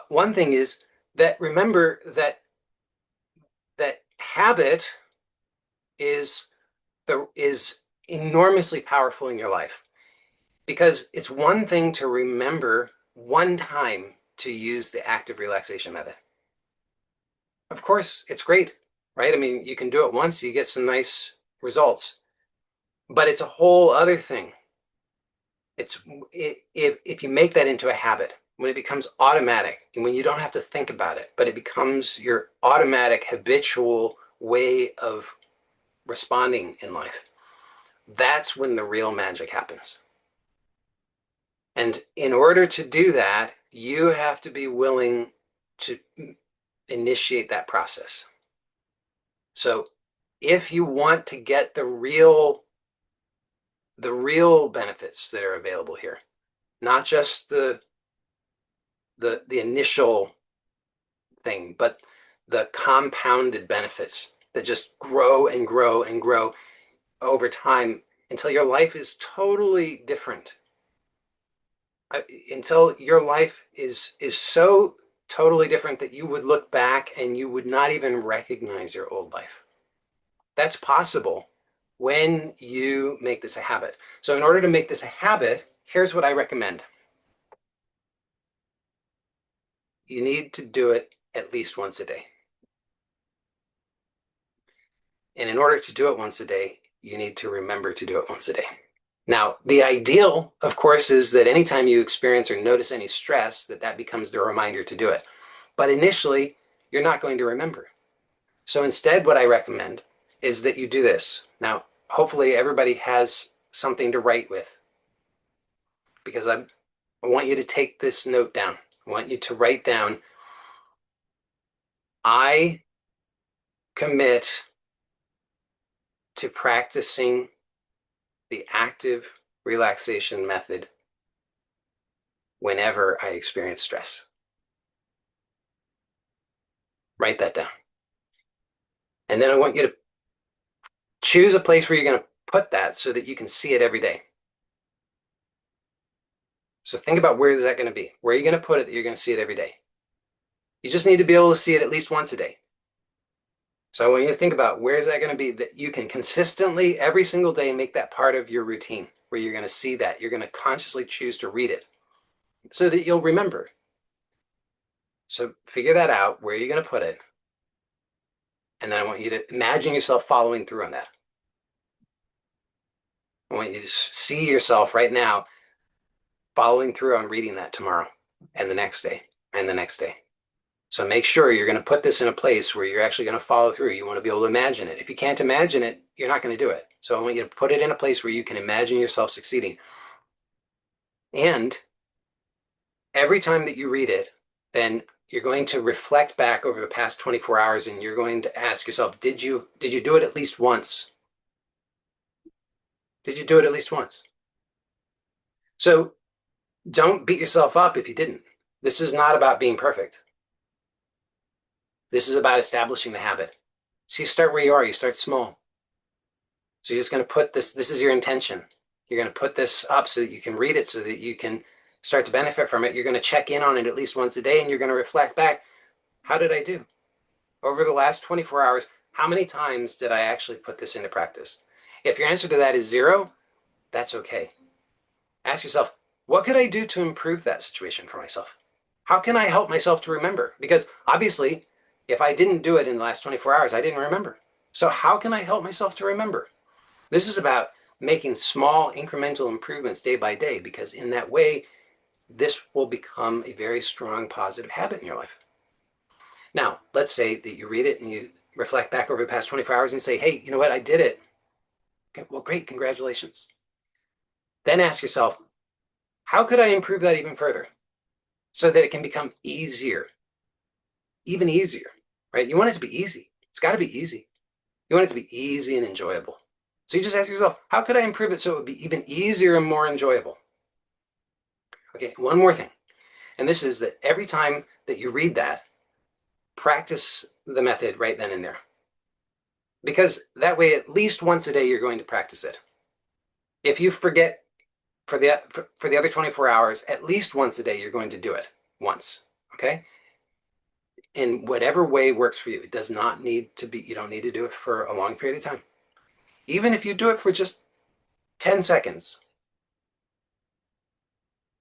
one thing is that remember that habit is enormously powerful in your life because it's one thing to remember one time to use the active relaxation method. Of course, it's great, right? I mean, you can do it once, you get some nice results, but it's a whole other thing. If you make that into a habit, when it becomes automatic and when you don't have to think about it, but it becomes your automatic habitual way of responding in life, that's when the real magic happens. And in order to do that, you have to be willing to initiate that process. So if you want to get the real benefits that are available here, not just the initial thing, but the compounded benefits that just grow and grow and grow over time until your life is totally different. Until your life is so totally different that you would look back and you would not even recognize your old life. That's possible when you make this a habit. So in order to make this a habit, here's what I recommend. You need to do it at least once a day. And in order to do it once a day, you need to remember to do it once a day. Now, the ideal, of course, is that anytime you experience or notice any stress, that becomes the reminder to do it. But initially, you're not going to remember. So instead, what I recommend is that you do this. Now, hopefully everybody has something to write with, because I want you to take this note down. I want you to write down, I commit to practicing the active relaxation method whenever I experience stress. Write that down. And then I want you to choose a place where you're going to put that so that you can see it every day. So think about, where is that going to be? Where are you going to put it that you're going to see it every day? You just need to be able to see it at least once a day. So I want you to think about, where is that going to be that you can consistently every single day make that part of your routine, where you're going to see that. You're going to consciously choose to read it so that you'll remember. So figure that out, where you're going to put it. And then I want you to imagine yourself following through on that. I want you to see yourself right now following through on reading that tomorrow and the next day and the next day. So make sure you're going to put this in a place where you're actually going to follow through. You want to be able to imagine it. If you can't imagine it, you're not going to do it. So I want you to put it in a place where you can imagine yourself succeeding. And every time that you read it, then you're going to reflect back over the past 24 hours and you're going to ask yourself, did you do it at least once? Did you do it at least once? So don't beat yourself up if you didn't. This is not about being perfect. This is about establishing the habit. So you start where you are, you start small. So you're just going to put this is your intention. You're going to put this up so that you can read it, so that you can start to benefit from it. You're going to check in on it at least once a day, and you're going to reflect back, how did I do? Over the last 24 hours, how many times did I actually put this into practice? If your answer to that is 0, that's okay. Ask yourself, what could I do to improve that situation for myself? How can I help myself to remember? Because obviously, if I didn't do it in the last 24 hours, I didn't remember. So how can I help myself to remember? This is about making small incremental improvements day by day, because in that way, this will become a very strong positive habit in your life. Now, let's say that you read it and you reflect back over the past 24 hours and say, hey, you know what? I did it. Okay, well, great. Congratulations. Then ask yourself, how could I improve that even further so that it can become easier, even easier, right? You want it to be easy. It's got to be easy. You want it to be easy and enjoyable. So you just ask yourself, how could I improve it so it would be even easier and more enjoyable? Okay, one more thing. And this is that every time that you read that, practice the method right then and there. Because that way, at least once a day, you're going to practice it. If you forget for the other 24 hours, at least once a day, you're going to do it once, okay? In whatever way works for you. It does not need to be, you don't need to do it for a long period of time. Even if you do it for just 10 seconds.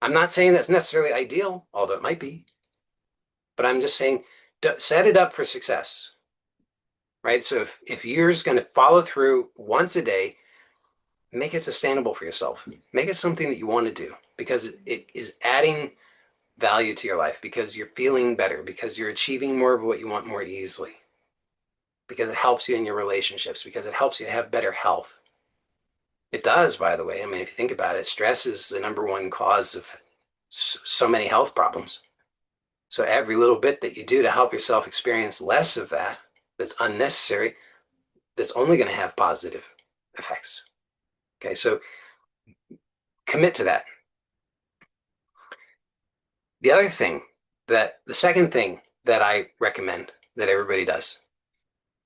I'm not saying that's necessarily ideal, although it might be. But I'm just saying, set it up for success, right? So if you're just going to follow through once a day, make it sustainable for yourself. Make it something that you want to do, because it is adding value to your life, because you're feeling better, because you're achieving more of what you want more easily, because it helps you in your relationships, because it helps you to have better health. It does, by the way. I mean, if you think about it, stress is the #1 cause of so many health problems. So every little bit that you do to help yourself experience less of that, that's unnecessary, that's only going to have positive effects. Okay, so commit to that. The second thing that I recommend that everybody does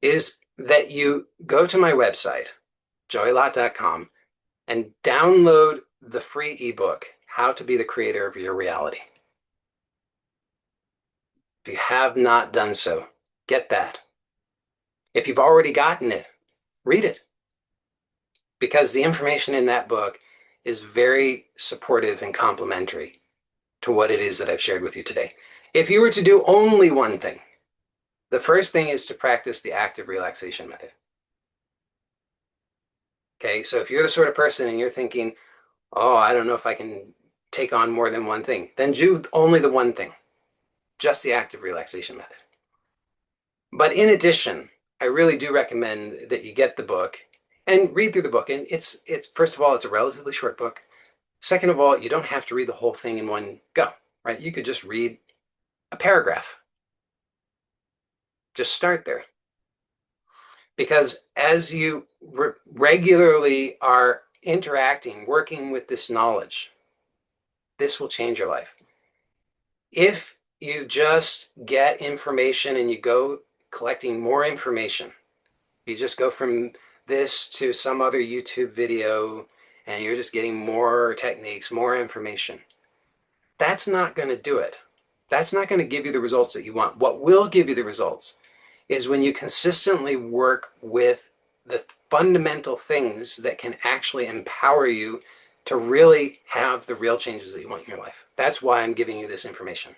is that you go to my website, joeylott.com, and download the free ebook, How to Be the Creator of Your Reality. If you have not done so, get that. If you've already gotten it, read it. Because the information in that book is very supportive and complementary to what it is that I've shared with you today. If you were to do only one thing, The first thing is to practice the active relaxation method. Okay, so if you're the sort of person and you're thinking, oh, I don't know if I can take on more than one thing, then do only the one thing, just the active relaxation method. But in addition, I really do recommend that you get the book and read through the book. And it's first of all, it's a relatively short book. Second of all, you don't have to read the whole thing in one go, right? You could just read a paragraph. Just start there. Because as you regularly are interacting, working with this knowledge, this will change your life. If you just get information and you go collecting more information, you just go from this to some other YouTube video and you're just getting more techniques, more information, that's not going to do it. That's not going to give you the results that you want. What will give you the results is when you consistently work with the fundamental things that can actually empower you to really have the real changes that you want in your life. That's why I'm giving you this information.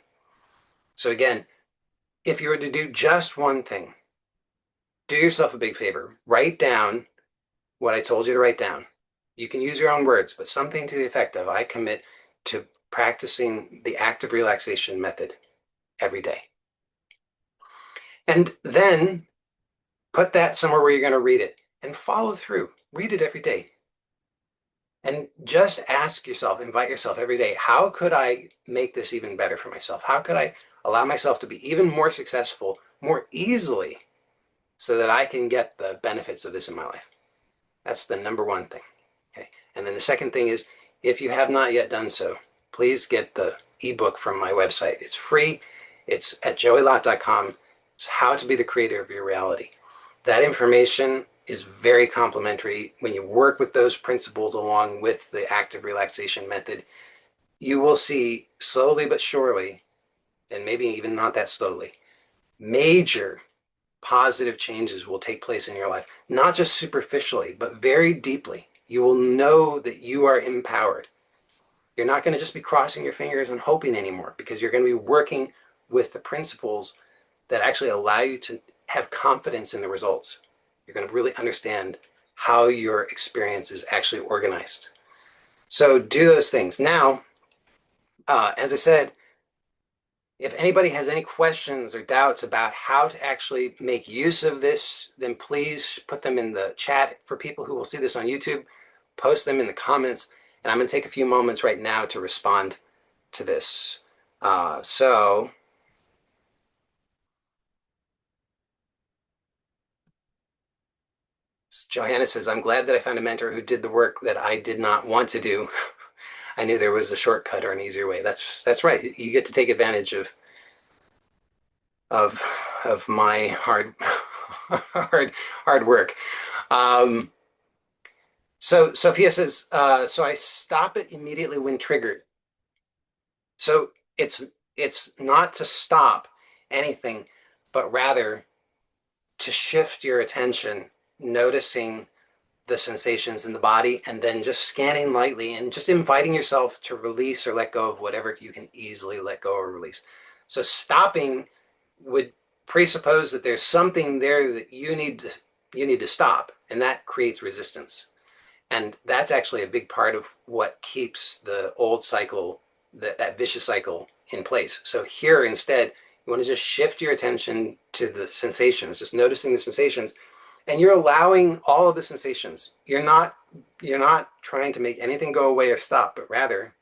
So again, if you were to do just one thing, do yourself a big favor. Write down what I told you to write down. You can use your own words, but something to the effect of, I commit to practicing the active relaxation method every day. And then put that somewhere where you're going to read it and follow through. Read it every day. And just ask yourself, invite yourself every day, how could I make this even better for myself? How could I allow myself to be even more successful more easily so that I can get the benefits of this in my life? That's the number one thing. Okay. And then the second thing is, if you have not yet done so, please get the ebook from my website. It's free. It's at joeylott.com. It's how to be the creator of your reality. That information is very complimentary. When you work with those principles along with the active relaxation method, you will see slowly but surely, and maybe even not that slowly, major positive changes will take place in your life, not just superficially, but very deeply. You will know that you are empowered. You're not going to just be crossing your fingers and hoping anymore, because you're going to be working with the principles that actually allow you to have confidence in the results. You're going to really understand how your experience is actually organized. So do those things. Now, as I said, if anybody has any questions or doubts about how to actually make use of this, then please put them in the chat. For people who will see this on YouTube, post them in the comments. And I'm going to take a few moments right now to respond to this. Johanna says, I'm glad that I found a mentor who did the work that I did not want to do. I knew there was a shortcut or an easier way. That's right. You get to take advantage of my hard work. So Sophia says, so I stop it immediately when triggered. So it's not to stop anything, but rather to shift your attention, noticing the sensations in the body, and then just scanning lightly and just inviting yourself to release or let go of whatever you can easily let go or release. So stopping would presuppose that there's something there that you need to stop, and that creates resistance. And that's actually a big part of what keeps the old cycle, that vicious cycle, in place. So here instead, you want to just shift your attention to the sensations, just noticing the sensations, and you're allowing all of the sensations. You're not trying to make anything go away or stop, but rather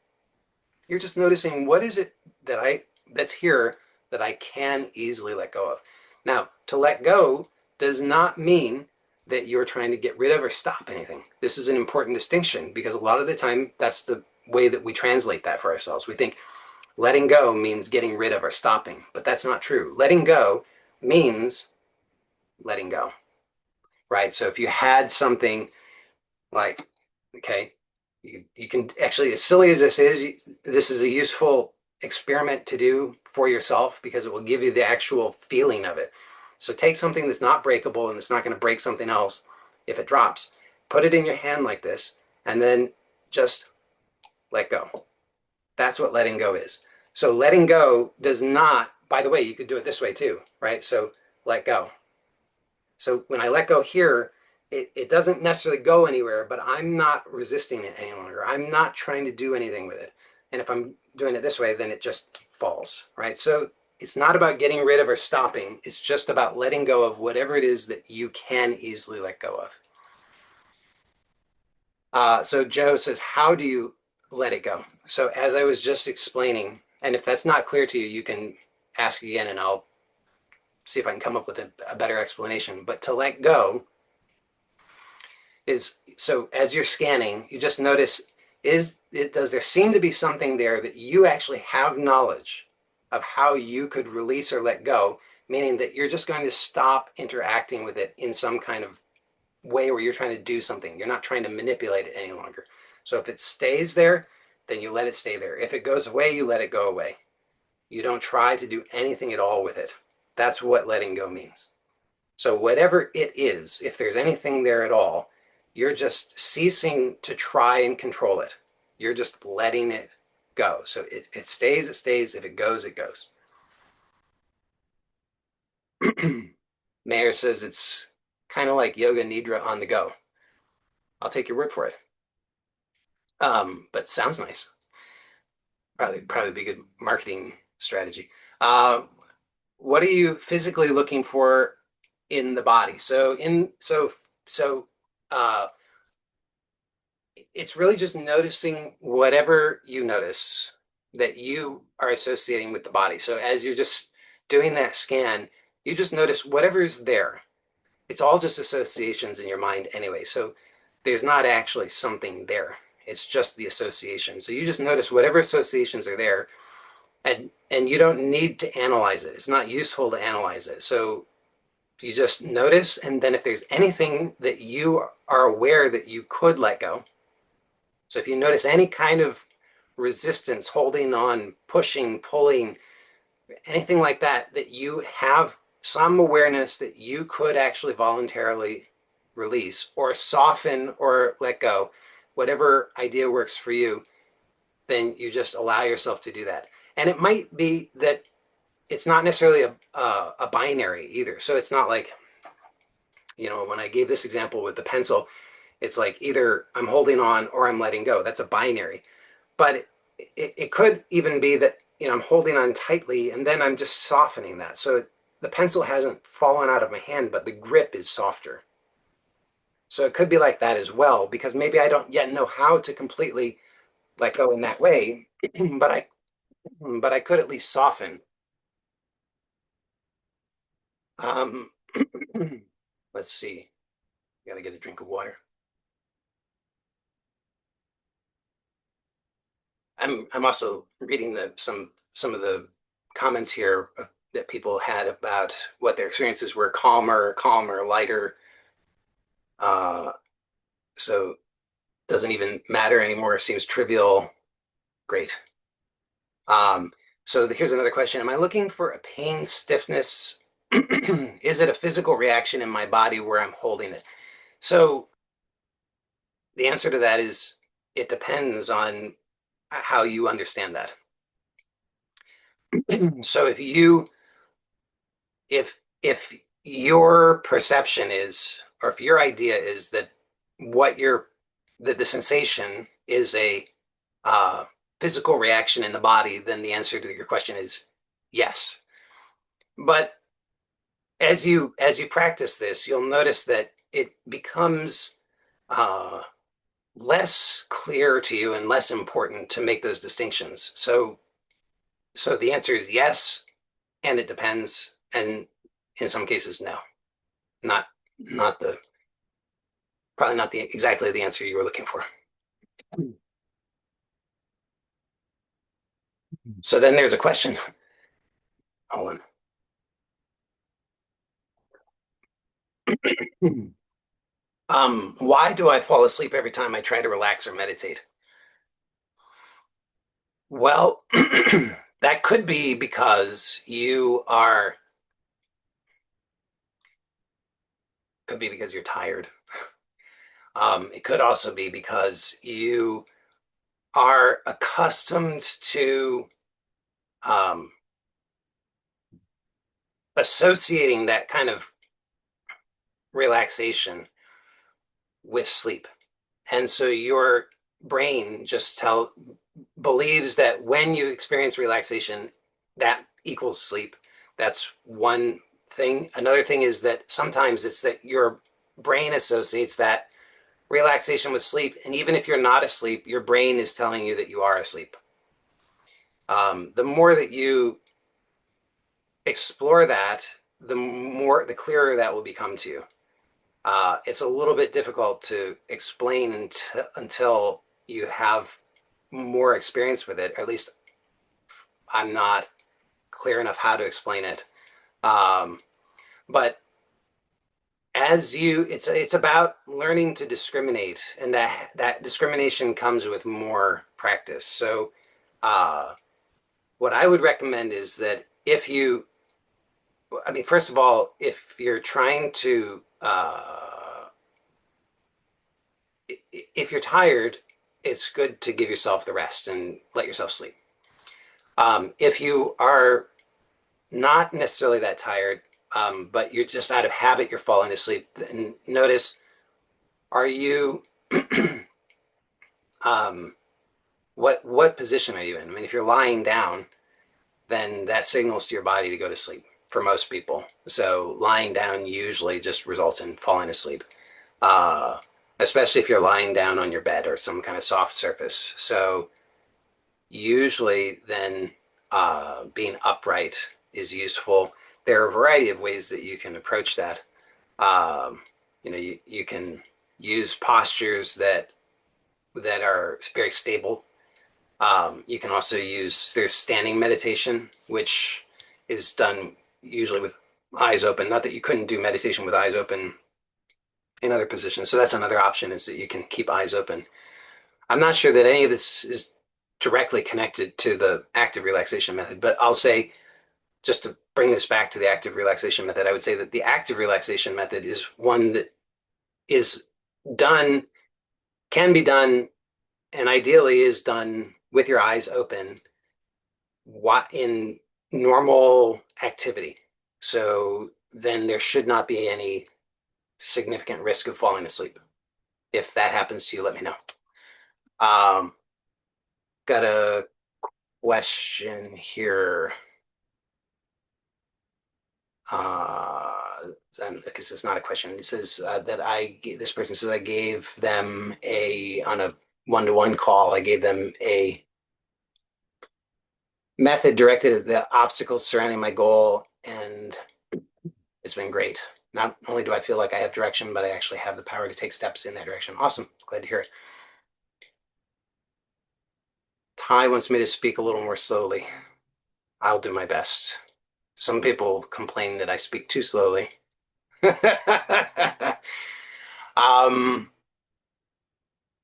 you're just noticing, what is it that's here that I can easily let go of. Now, to let go does not mean that you're trying to get rid of or stop anything. This is an important distinction, because a lot of the time that's the way that we translate that for ourselves. We think letting go means getting rid of or stopping, but that's not true. Letting go means letting go, right? So if you had something like, okay, you can actually, as silly as this is a useful experiment to do for yourself, because it will give you the actual feeling of it. So take something that's not breakable and it's not going to break something else if it drops, put it in your hand like this, and then just let go. That's what letting go is. So letting go does not, by the way, you could do it this way too, right? So let go. So when I let go here, it doesn't necessarily go anywhere, but I'm not resisting it any longer. I'm not trying to do anything with it. And if I'm doing it this way, then it just falls, right? So it's not about getting rid of or stopping. It's just about letting go of whatever it is that you can easily let go of. So Joe says, how do you let it go? So as I was just explaining, and if that's not clear to you, you can ask again and I'll see if I can come up with a better explanation. But to let go is, so as you're scanning, you just notice, does there seem to be something there that you actually have knowledge of how you could release or let go, meaning that you're just going to stop interacting with it in some kind of way where you're trying to do something. You're not trying to manipulate it any longer. So if it stays there, then you let it stay there. If it goes away, you let it go away. You don't try to do anything at all with it. That's what letting go means. So whatever it is, if there's anything there at all, you're just ceasing to try and control it. You're just letting it go. So it stays, it stays. If it goes, it goes. Mayor says it's kind of like yoga nidra on the go. I'll take your word for it. But sounds nice. Probably be a good marketing strategy. Uh, what are you physically looking for in the body? So it's really just noticing whatever you notice that you are associating with the body. So as you're just doing that scan, you just notice whatever is there. It's all just associations in your mind anyway. So there's not actually something there. It's just the association. So you just notice whatever associations are there, and you don't need to analyze it. It's not useful to analyze it. So you just notice, and then if there's anything that you are aware that you could let go, so if you notice any kind of resistance, holding on, pushing, pulling, anything like that, that you have some awareness that you could actually voluntarily release or soften or let go, whatever idea works for you, then you just allow yourself to do that. And it might be that it's not necessarily a binary either. So it's not like, when I gave this example with the pencil, it's like either I'm holding on or I'm letting go. That's a binary. But it could even be that, I'm holding on tightly and then I'm just softening that. So the pencil hasn't fallen out of my hand, but the grip is softer. So it could be like that as well, because maybe I don't yet know how to completely let go in that way, but I could at least soften. Um, let's see. Gotta get a drink of water. I'm also reading some of the comments here that people had about what their experiences were: calmer, lighter. Uh, so doesn't even matter anymore. Seems trivial. Great. Um, so here's another question: am I looking for a pain, stiffness? Is it a physical reaction in my body where I'm holding it? So the answer to that is it depends on how you understand that. So if your perception is, or if your idea is that the sensation is a uh, physical reaction in the body, then the answer to your question is yes. But as you practice this, you'll notice that it becomes uh, less clear to you and less important to make those distinctions. So the answer is yes, and it depends, and in some cases, no. Not not the Probably not the exactly the answer you were looking for. So then there's a question. Hold on. Why do I fall asleep every time I try to relax or meditate? Well, that could be because could be because you're tired. It could also be because you are accustomed to um, associating that kind of relaxation with sleep. And so your brain just believes that when you experience relaxation, that equals sleep. That's one thing. Another thing is that sometimes it's that your brain associates that relaxation with sleep. And even if you're not asleep, your brain is telling you that you are asleep. The more that you explore that, the clearer that will become to you. It's a little bit difficult to explain until you have more experience with it. Or at least I'm not clear enough how to explain it. Um, but it's about learning to discriminate, and that discrimination comes with more practice. So, uh, what I would recommend is that I mean, first of all, if you're trying to, if you're tired, it's good to give yourself the rest and let yourself sleep. If you are not necessarily that tired, but you're just out of habit, you're falling asleep, then notice, are you, um, what position are you in? I mean, if you're lying down, then that signals to your body to go to sleep for most people. So lying down usually just results in falling asleep, uh, especially if you're lying down on your bed or some kind of soft surface. So usually then being upright is useful. There are a variety of ways that you can approach that. Um, you can use postures that are very stable. You can also there's standing meditation, which is done usually with eyes open. Not that you couldn't do meditation with eyes open in other positions. So that's another option, is that you can keep eyes open. I'm not sure that any of this is directly connected to the active relaxation method, but I'll say, just to bring this back to the active relaxation method, I would say that the active relaxation method is one that is done, can be done, and ideally is done with your eyes open in normal activity. So then there should not be any significant risk of falling asleep. If that happens to you, let me know. Um, got a question here. Because it's not a question. It says this person says I gave them on a one-to-one call, I gave them a method directed at the obstacles surrounding my goal, and it's been great. Not only do I feel like I have direction, but I actually have the power to take steps in that direction. Awesome. Glad to hear it. Ty wants me to speak a little more slowly. I'll do my best. Some people complain that I speak too slowly. um,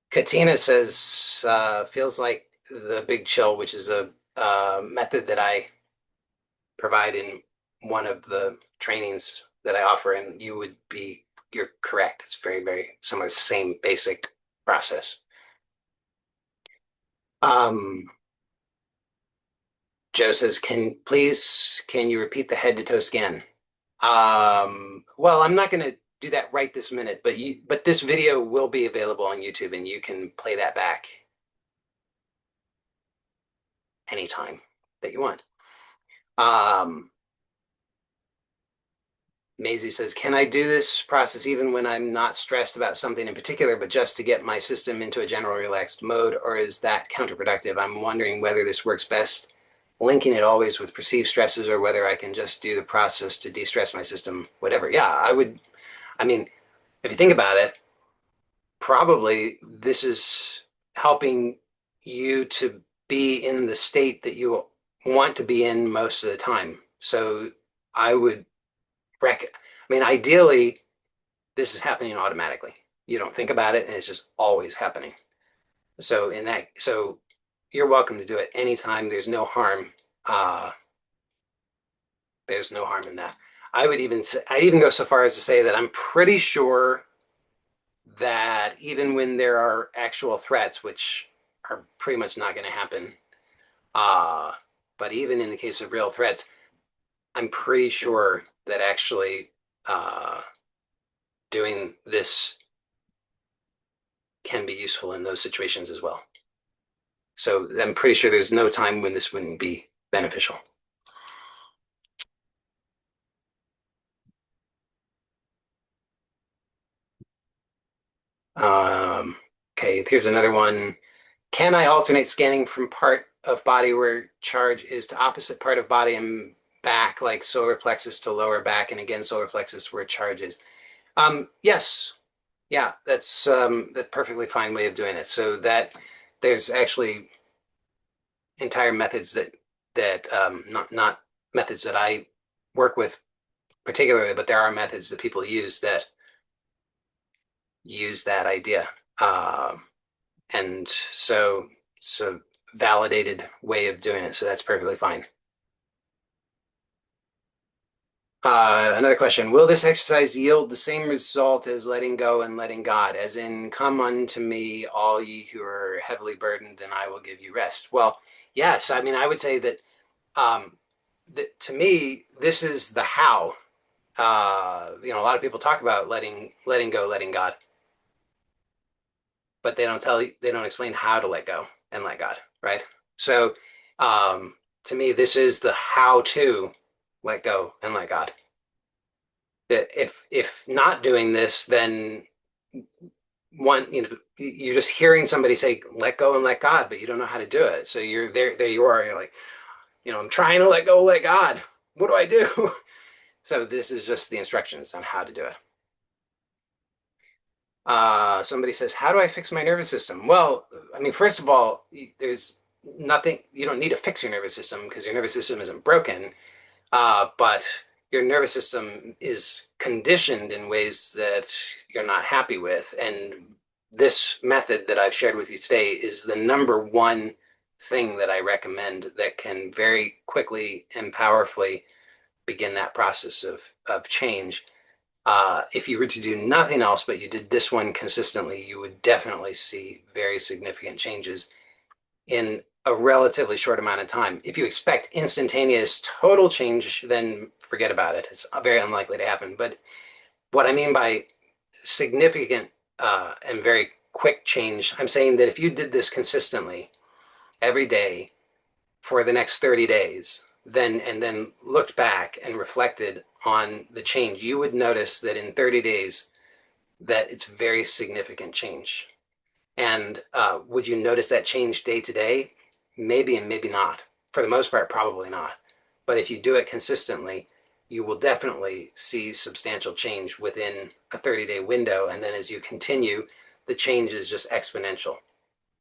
Katina says, feels like the big chill, which is a method that I provide in one of the trainings that I offer, and you're correct. It's very, very similar, same basic process. Um, Joe says, can you repeat the head to toe scan? Well, I'm not going to do that right this minute, but this video will be available on YouTube, and you can play that back anytime that you want. Maisie says, can I do this process even when I'm not stressed about something in particular, but just to get my system into a general relaxed mode, or is that counterproductive? I'm wondering whether this works best, linking it always with perceived stresses, or whether I can just do the process to de-stress my system, whatever. Yeah, I mean, if you think about it, probably this is helping you to be in the state that you want to be in most of the time. So I would I mean, ideally, this is happening automatically. You don't think about it, and it's just always happening. So you're welcome to do it anytime. Uh, there's no harm in that. I'd even go so far as to say that I'm pretty sure that even when there are actual threats, which are pretty much not going to happen, uh, but even in the case of real threats, I'm pretty sure that actually uh, doing this can be useful in those situations as well. So I'm pretty sure there's no time when this wouldn't be beneficial. Um, okay, here's another one. Can I alternate scanning from part of body where charge is to opposite part of body and back, like solar plexus to lower back, and again solar plexus where charge is? Yes, yeah, that's a perfectly fine way of doing it. So that there's actually entire methods that not methods that I work with particularly, but there are methods that people use that use that idea. And so validated way of doing it. So that's perfectly fine. Another question. Will this exercise yield the same result as letting go and letting God? As in, come unto me, all ye who are heavily burdened, and I will give you rest. Well, yes. I mean, I would say um, that to me, this is the how. A lot of people talk about letting go, letting God, but they don't explain how to let go and let God, right? So, um, to me, this is the how to let go and let God. If not doing this, then you're just hearing somebody say let go and let God, but you don't know how to do it. So you're there you are, you're like, I'm trying to let go, let God. What do I do? So this is just the instructions on how to do it. Somebody says, how do I fix my nervous system? Well, I mean, first of all, there's nothing, you don't need to fix your nervous system because your nervous system isn't broken. But your nervous system is conditioned in ways that you're not happy with. And this method that I've shared with you today is the number one thing that I recommend that can very quickly and powerfully begin that process of change. If you were to do nothing else, but you did this one consistently, you would definitely see very significant changes in a relatively short amount of time. If you expect instantaneous total change, then forget about it. It's very unlikely to happen. But what I mean by significant and very quick change, I'm saying that if you did this consistently every day for the next 30 days, then looked back and reflected on the change, you would notice that in 30 days that it's very significant change. And would you notice that change day to day? Maybe and maybe not. For the most part, probably not. But if you do it consistently, you will definitely see substantial change within a 30-day window. And then as you continue, the change is just exponential.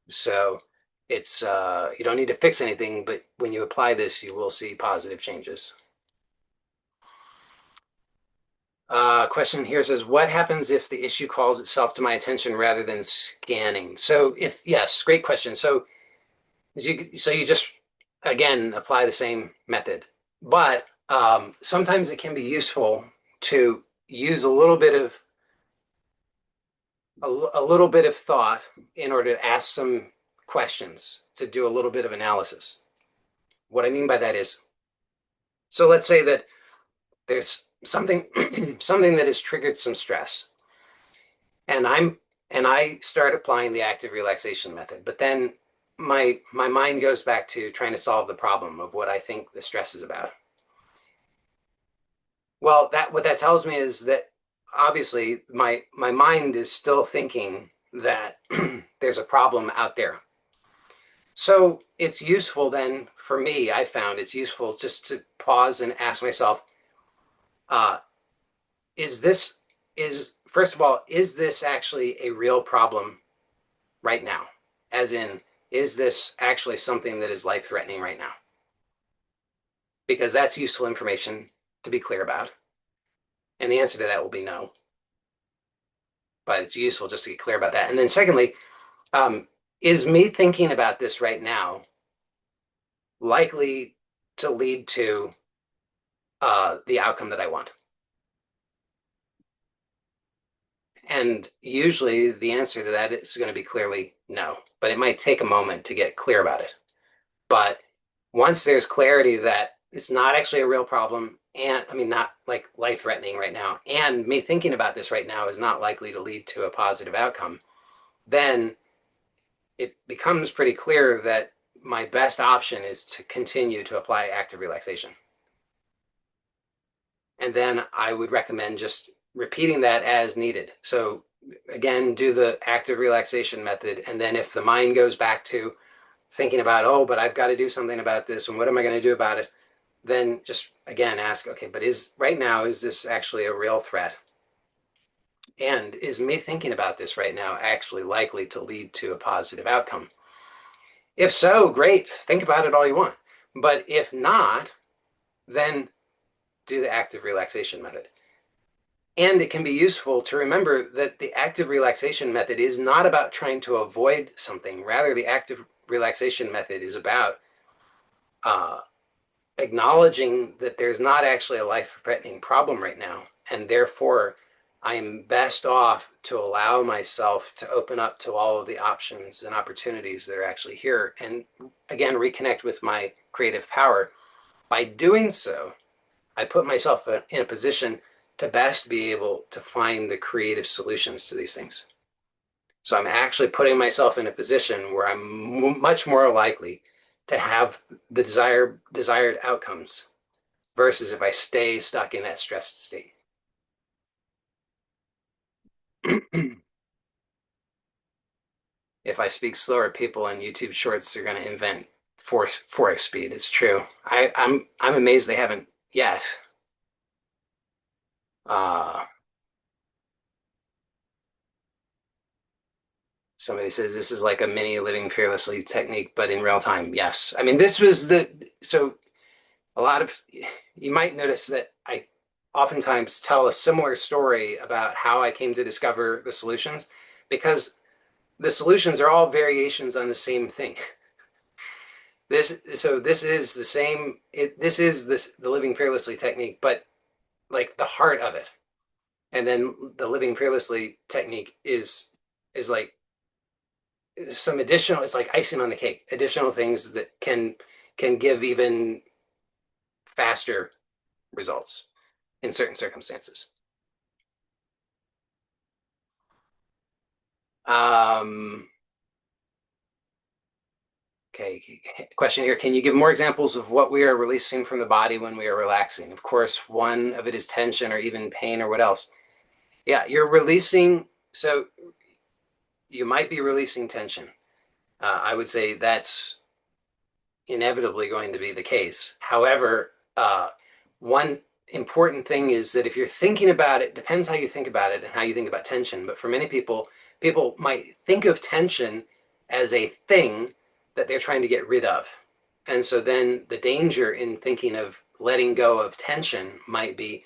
So it's you don't need to fix anything, but when you apply this, you will see positive changes. Question here says, what happens if the issue calls itself to my attention rather than scanning? So yes, great question. So you just, again, apply the same method. But sometimes it can be useful to use a little bit of thought in order to ask some questions, to do a little bit of analysis. What I mean by that is, so let's say that there's something something that has triggered some stress, and I start applying the active relaxation method, but then my mind goes back to trying to solve the problem of what I think the stress is about. Well, that what that tells me is that obviously my mind is still thinking that there's a problem out there. So it's useful then for me, I found it's useful just to pause and ask myself, uh, is this is first of all, is this actually a real problem right now? As in, is this actually something that is life threatening right now? Because that's useful information to be clear about. And the answer to that will be no. But it's useful just to get clear about that. And then secondly, is me thinking about this right now likely to lead to the outcome that I want? And usually the answer to that is going to be clearly no, but it might take a moment to get clear about it. But once there's clarity that it's not actually a real problem and I mean, not like life threatening right now, and me thinking about this right now is not likely to lead to a positive outcome, then it becomes pretty clear that my best option is to continue to apply active relaxation. And then I would recommend just repeating that as needed. So again, do the active relaxation method. And then if the mind goes back to thinking about, oh, but I've got to do something about this, and what am I going to do about it? Then just again ask, okay, but right now, is this actually a real threat? And is me thinking about this right now actually likely to lead to a positive outcome? If so, great, think about it all you want. But if not, then do the active relaxation method. And it can be useful to remember that the active relaxation method is not about trying to avoid something. Rather, the active relaxation method is about uh, acknowledging that there's not actually a life-threatening problem right now. And therefore, I'm best off to allow myself to open up to all of the options and opportunities that are actually here. And again, reconnect with my creative power. By doing so, I put myself in a position to best be able to find the creative solutions to these things. So I'm actually putting myself in a position where I'm much more likely to have the desired outcomes versus if I stay stuck in that stressed state. If I speak slower, people on YouTube Shorts are going to invent forex speed. It's true. I'm amazed they haven't yet. Uh, Somebody says this is like a mini living fearlessly technique, but in real time. Yes. I mean, this was so a lot of, you might notice that I oftentimes tell a similar story about how I came to discover the solutions because the solutions are all variations on the same thing. This is the same, this is the living fearlessly technique, but like the heart of it. And then the living fearlessly technique is like some additional, it's like icing on the cake, additional things that can give even faster results in certain circumstances. Um, okay, question here. Can you give more examples of what we are releasing from the body when we are relaxing? Of course, one of it is tension or even pain or what else? Yeah, you're releasing, so you might be releasing tension. I would say that's inevitably going to be the case. However, one important thing is that if you're thinking about it, depends how you think about it and how you think about tension. But for many people, people might think of tension as a thing that they're trying to get rid of. And so then the danger in thinking of letting go of tension might be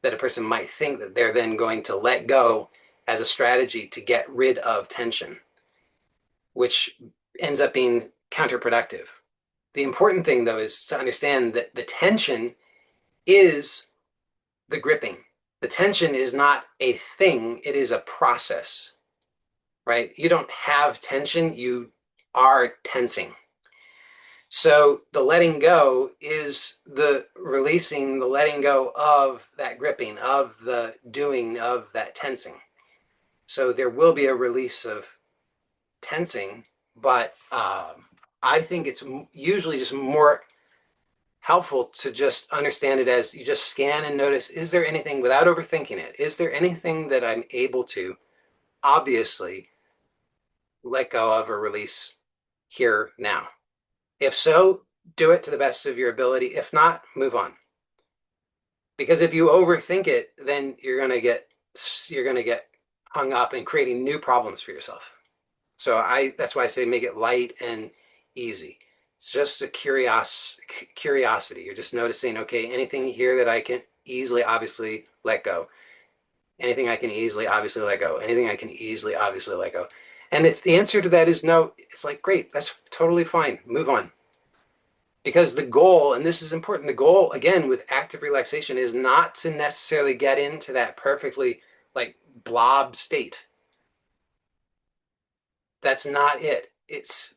that a person might think that they're then going to let go as a strategy to get rid of tension, which ends up being counterproductive. The important thing, though, is to understand that the tension is the gripping. The tension is not a thing, it is a process, right? You don't have tension, you are tensing. So the letting go is the releasing, the letting go of that gripping, of the doing, of that tensing. So there will be a release of tensing, but I think it's usually just more helpful to just understand it as you just scan and notice, is there anything, without overthinking it, is there anything that I'm able to obviously let go of or release here now? If so, do it to the best of your ability. If not, move on. Because if you overthink it, then you're going to get hung up in creating new problems for yourself. So that's why I say make it light and easy. It's just a curiosity. You're just noticing, okay, anything here that I can easily, obviously let go. Anything I can easily, obviously let go. Anything I can easily, obviously let go. And if the answer to that is no, it's like, great, that's totally fine. Move on. Because the goal, and this is important, the goal, again, with active relaxation is not to necessarily get into that perfectly like blob state. That's not it.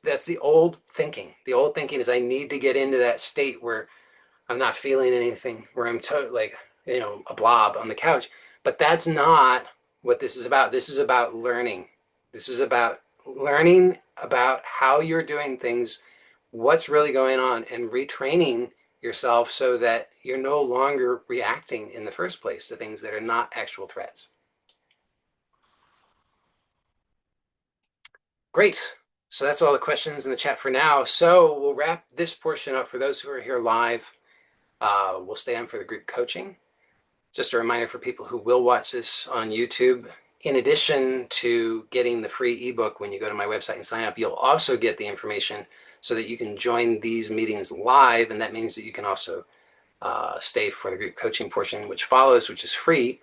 That's the old thinking. The old thinking is I need to get into that state where I'm not feeling anything, where I'm totally like, a blob on the couch. But that's not what this is about. This is about learning. This is about learning about how you're doing things, what's really going on, and retraining yourself so that you're no longer reacting in the first place to things that are not actual threats. Great. So that's all the questions in the chat for now. So we'll wrap this portion up for those who are here live. We'll stay on for the group coaching. Just a reminder for people who will watch this on YouTube, in addition to getting the free ebook when you go to my website and sign up, you'll also get the information so that you can join these meetings live. And that means that you can also stay for the group coaching portion, which follows, which is free.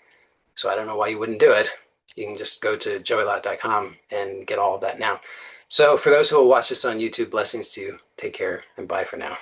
So I don't know why you wouldn't do it. You can just go to joeylott.com and get all of that now. So for those who will watch this on YouTube, blessings to you. Take care and bye for now.